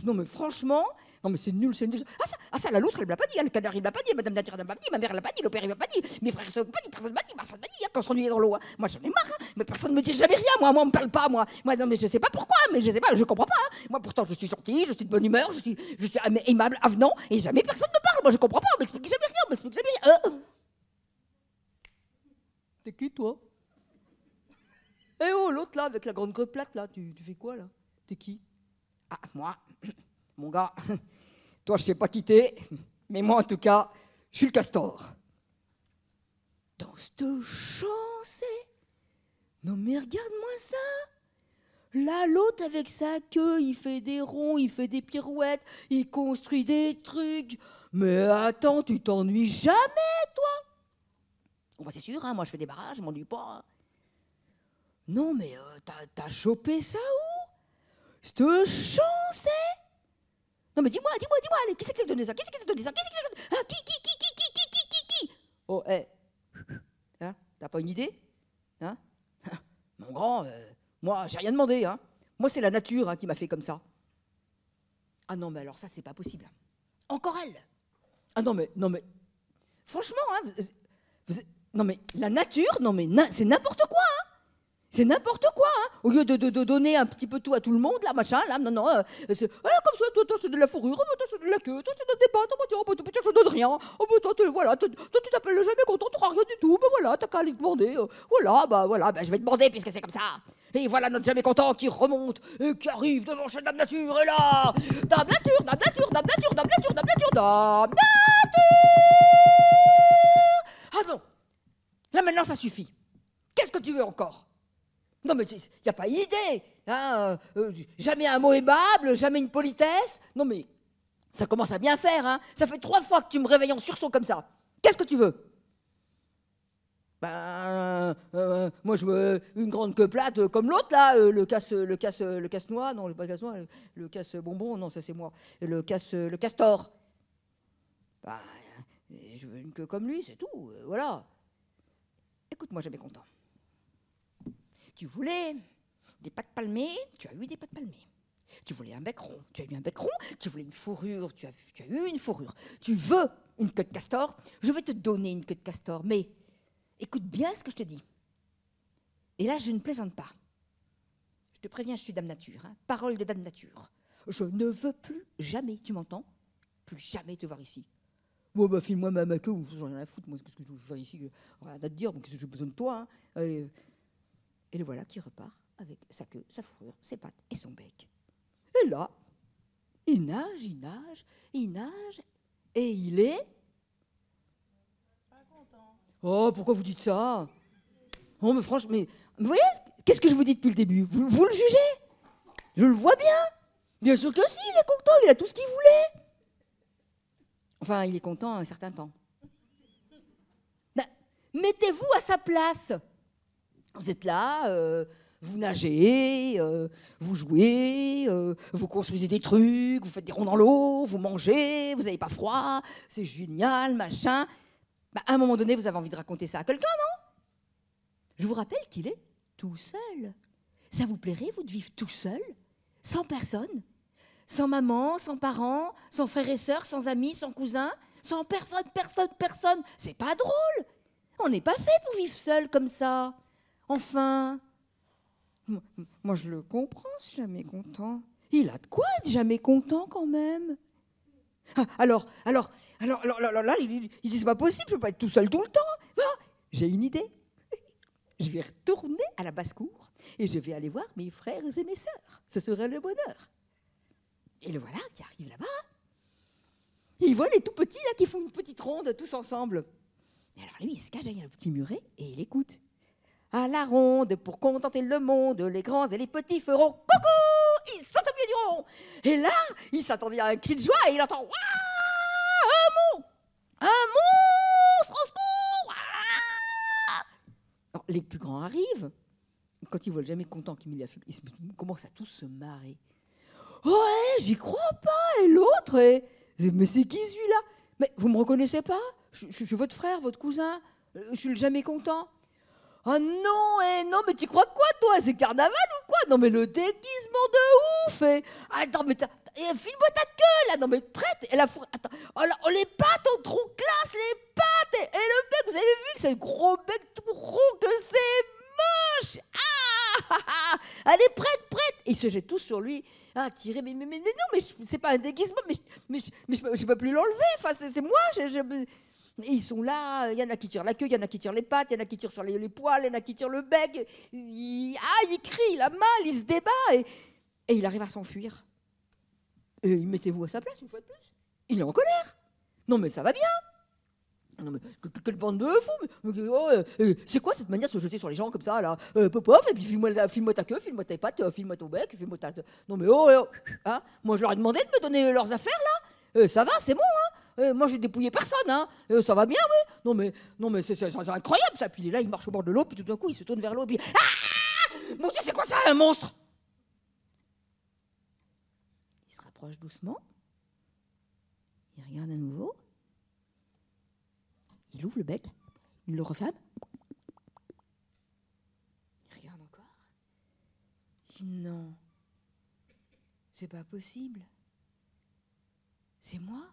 Non, mais franchement, non, mais c'est nul, c'est nul. Ah, ça, la loutre, elle ne l'a pas dit, le canard, il ne l'a pas dit, Madame Nature, elle ne l'a pas dit, ma mère, elle ne l'a pas dit, le père, il ne l'a pas dit, mes frères, ils ne pas dit, personne ne m'a dit, personne ne m'a dit, quand on s'ennuyait dans l'eau. Hein. Moi, j'en ai marre, hein. Mais personne ne me dit jamais rien, moi, on ne me parle pas, moi. Non, mais je ne sais pas pourquoi, mais je ne sais pas, je ne comprends pas. Hein. Moi, pourtant, je suis gentille, je suis de bonne humeur, je suis aimable, avenant, et jamais personne ne me parle. Moi, je ne comprends pas, on m'explique jamais rien, on m'explique jamais rien. T'es qui, toi? Eh oh, l'autre là, avec la grande queue plate là, tu fais quoi là? T'es qui? Ah, moi, mon gars, toi je sais pas qui t'es, mais moi en tout cas, je suis le castor. Dans cette chance, non mais regarde-moi ça. Là, l'autre avec sa queue, il fait des ronds, il fait des pirouettes, il construit des trucs. Mais attends, tu t'ennuies jamais, toi? Bon, bah, c'est sûr, hein, moi je fais des barrages, je m'ennuie pas. Hein. Non, mais t'as chopé ça où? Cette chance, hein? Non, mais dis-moi, allez, qui c'est qui t'a donné ça? Qui c'est qui t'a donné ça? Ah, qui? Oh, hé, hein? T'as pas une idée? Hein? Mon grand, moi, j'ai rien demandé, hein? Moi, c'est la nature hein, qui m'a fait comme ça. Ah non, mais alors ça, c'est pas possible. Encore elle? Ah non, mais, franchement, hein, non, mais la nature, non, mais c'est n'importe quoi, hein? C'est n'importe quoi, hein. Au lieu de donner un petit peu tout à tout le monde, là, machin, là, non, c'est comme ça, toi, je te donne de la fourrure, toi, je te donne de la queue, toi, tu donnes des pattes, toi, je te donne rien, toi, tu t'appelles le jamais content, tu n'auras rien du tout, ben voilà, t'as qu'à aller te demander, voilà, je vais te demander puisque c'est comme ça. Et voilà notre jamais content qui remonte et qui arrive devant chez Dame Nature, et là, Dame Nature, Dame Nature, Dame Nature, Dame Nature, Dame Nature, Dame Nature. Ah non, là maintenant ça suffit. Qu'est-ce que tu veux encore? Non, mais il n'y a pas idée. Hein, jamais un mot aimable, jamais une politesse. Non, mais ça commence à bien faire. Hein. Ça fait 3 fois que tu me réveilles en sursaut comme ça. Qu'est-ce que tu veux? Moi, je veux une grande queue plate comme l'autre, là. Le casse-noix. Non, pas le casse-noix. Le casse-bonbon. Non, ça, c'est moi. Le castor. Je veux une queue comme lui, c'est tout. Voilà. Écoute-moi, jamais content. Tu voulais des pattes palmées, tu as eu des pattes palmées. Tu voulais un bec rond, tu as eu un bec rond. Tu voulais une fourrure, tu as eu une fourrure. Tu veux une queue de castor, je vais te donner une queue de castor. Mais écoute bien ce que je te dis. Et là, je ne plaisante pas. Je te préviens, je suis Dame Nature. Hein, parole de Dame Nature. Je ne veux plus jamais, tu m'entends? Plus jamais te voir ici. Bon, bah, file-moi ma queue, j'en ai rien à foutre. Moi, qu'est-ce que je veux faire ici? Rien à te dire, donc j'ai besoin de toi. Hein. Et le voilà qui repart avec sa queue, sa fourrure, ses pattes et son bec. Et là, il nage, et il est... Pas content. Oh, pourquoi vous dites ça? Oh, mais franchement, mais vous voyez, qu'est-ce que je vous dis depuis le début? Vous le jugez? Je le vois bien. Bien sûr que si, il est content, il a tout ce qu'il voulait. Enfin, il est content un certain temps. Ben, mettez-vous à sa place. Vous êtes là, vous nagez, vous jouez, vous construisez des trucs, vous faites des ronds dans l'eau, vous mangez, vous n'avez pas froid, c'est génial, machin. Bah, à un moment donné, vous avez envie de raconter ça à quelqu'un, non? Je vous rappelle qu'il est tout seul. Ça vous plairait, vous, de vivre tout seul, sans personne? Sans maman, sans parents, sans frères et sœurs, sans amis, sans cousins, sans personne. C'est pas drôle. On n'est pas fait pour vivre seul comme ça. Enfin, Moi, je le comprends, ce jamais content. Il a de quoi être jamais content quand même. Ah, alors, là, il dit c'est pas possible, je peux pas être tout seul tout le temps. Ah, j'ai une idée. Je vais retourner à la basse-cour et je vais aller voir mes frères et mes sœurs. Ce serait le bonheur. Et le voilà qui arrive là-bas. Et il voit les tout petits là qui font une petite ronde tous ensemble. Et alors lui, il se cache derrière le petit muret et il écoute. À la ronde, pour contenter le monde, les grands et les petits feront coucou, ils sautent au milieu du rond. Et là, il s'attendait à un cri de joie et il entend Ouah, un monstre au secours. Alors, les plus grands arrivent. Quand ils voient le jamais content qu'ils commencent à tous se marrer. Ouais, j'y crois pas. Et l'autre, mais c'est qui celui-là? Mais vous me reconnaissez pas? Je suis votre frère, votre cousin. Je suis le jamais content. Ah non, non, mais tu crois quoi, toi? C'est carnaval ou quoi? Non, mais le déguisement de ouf. Attends, mais file-moi ta queue, là. Non, mais prête. Attends, oh, les pattes ont trop classe, les pattes. Et le bec, vous avez vu que c'est un gros bec tout rond, que c'est moche. Allez, prête. Et ils se jettent tous sur lui. Ah, tiré, mais non, mais c'est pas un déguisement, mais je peux plus l'enlever. Enfin, c'est moi. Et ils sont là, il y en a qui tirent la queue, il y en a qui tirent les pattes, il y en a qui tirent sur les poils, il y en a qui tirent le bec. Il crie, il a mal, il se débat et il arrive à s'enfuir. Et mettez-vous à sa place une fois de plus. Il est en colère. Non mais ça va bien. Non mais quelle bande de fous. C'est quoi cette manière de se jeter sur les gens comme ça là? Popof, et puis file-moi ta queue, file-moi tes pattes, file-moi ton bec, file-moi ta... Non mais hein? Moi je leur ai demandé de me donner leurs affaires là. Ça va, c'est bon hein? Moi j'ai dépouillé personne hein. Ça va bien oui. Non mais c'est incroyable ça. Puis il est là, il marche au bord de l'eau, puis tout d'un coup il se tourne vers l'eau, puis mon Dieu, c'est quoi ça, un monstre? Il se rapproche doucement. Il regarde à nouveau. Il ouvre le bec, il le referme. Il regarde encore. Il dit non, c'est pas possible. C'est moi.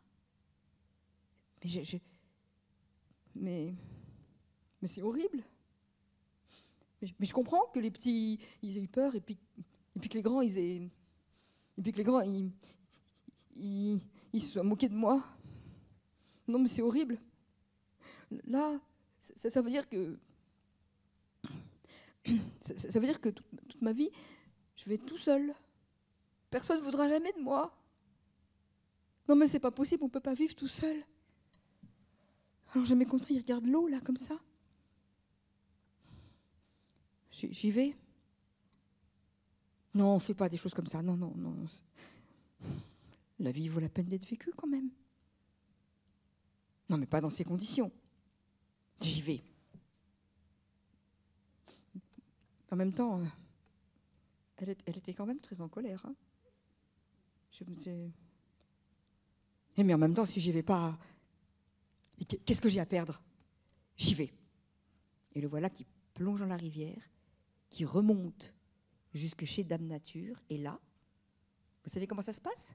Mais c'est horrible. Mais je comprends que les petits, ils aient eu peur et puis que les grands, ils se soient moqués de moi. Non, mais c'est horrible. Là, ça veut dire que... Ça veut dire que toute ma vie, je vais être tout seul. Personne ne voudra jamais de moi. Non, mais c'est pas possible, on ne peut pas vivre tout seul. Alors jamais content, il regarde l'eau, là, comme ça. J'y vais. Non, on ne fait pas des choses comme ça. Non. La vie vaut la peine d'être vécue, quand même. Non, mais pas dans ces conditions. J'y vais. En même temps, elle était quand même très en colère. Hein. Mais en même temps, si j'y vais pas, qu'est-ce que j'ai à perdre? J'y vais. Et le voilà qui plonge dans la rivière, qui remonte jusque chez Dame Nature. Et là, vous savez comment ça se passe?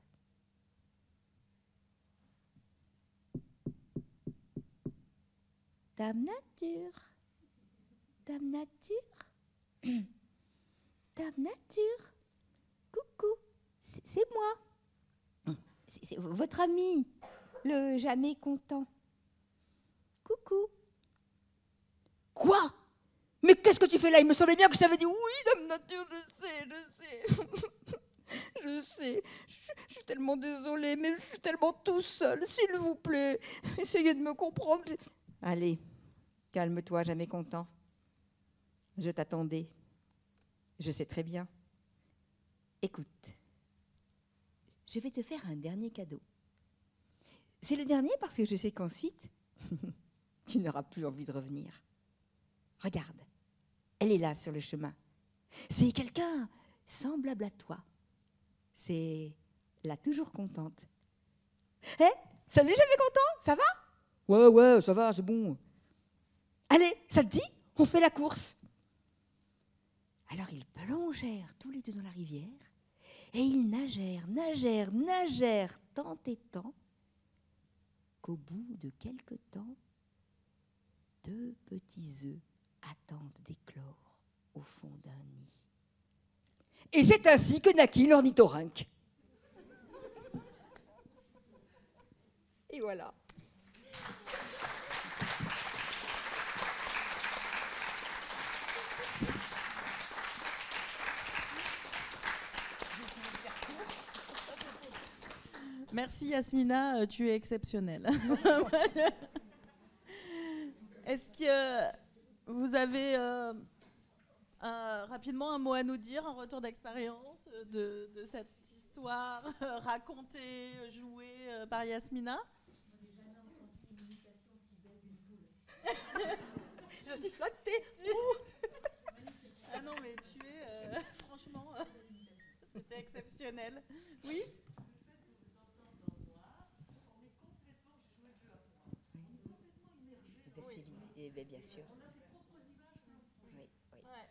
Dame Nature, Dame Nature, Dame Nature, coucou, c'est moi, c'est votre ami, le jamais content. Coucou. Quoi? Mais qu'est-ce que tu fais là? Il me semblait bien que je t'avais dit oui, Dame Nature, je sais. Je sais, je suis tellement désolée, mais je suis tellement tout seul, s'il vous plaît, essayez de me comprendre. Allez, calme-toi, jamais content. Je t'attendais. Je sais très bien. Écoute, je vais te faire un dernier cadeau. C'est le dernier parce que je sais qu'ensuite, tu n'auras plus envie de revenir. Regarde, elle est là sur le chemin. C'est quelqu'un semblable à toi. C'est la toujours contente. Salut, jamais content, ça va? Ouais, ça va, c'est bon. Allez, ça te dit? On fait la course. Alors ils plongèrent tous les deux dans la rivière et ils nagèrent tant et tant qu'au bout de quelque temps, 2 petits œufs attendent d'éclore au fond d'un nid. Et c'est ainsi que naquit l'ornithorynque. Et voilà. Merci Yasmina, tu es exceptionnelle. Est-ce que vous avez rapidement un mot à nous dire, un retour d'expérience de cette histoire racontée, jouée par Yasmina? Je suis flattée. Ah non, mais tu es franchement, c'était exceptionnel. Oui. Bien sûr. Oui, oui. Ouais.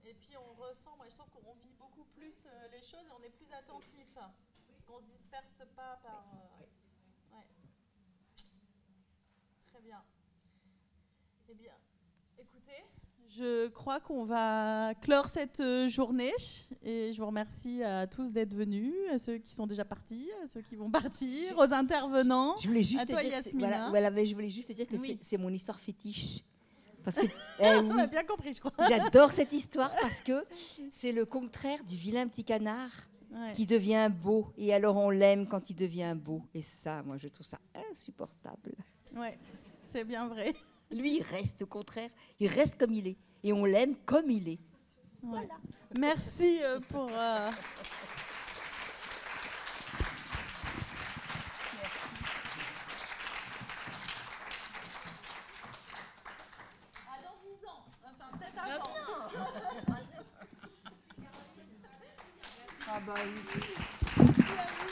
Et puis on ressent, moi je trouve qu'on vit beaucoup plus les choses et on est plus attentif, parce qu'on se disperse pas par... Ouais. Très bien. Eh bien, écoutez, je crois qu'on va clore cette journée et je vous remercie à tous d'être venus, à ceux qui sont déjà partis, à ceux qui vont partir, aux intervenants. Je voulais juste à toi, te dire, Yasmina. voilà, mais je voulais juste te dire que Oui. c'est mon histoire fétiche. Parce que On a bien compris, je crois. j'adore cette histoire parce que c'est le contraire du vilain petit canard qui devient beau. Et alors on l'aime quand il devient beau. Et ça, moi, je trouve ça insupportable. Ouais, c'est bien vrai. Lui, il reste au contraire. Il reste comme il est. Et on l'aime comme il est. Ouais. Voilà. Merci pour... Ah bah oui. Merci à vous.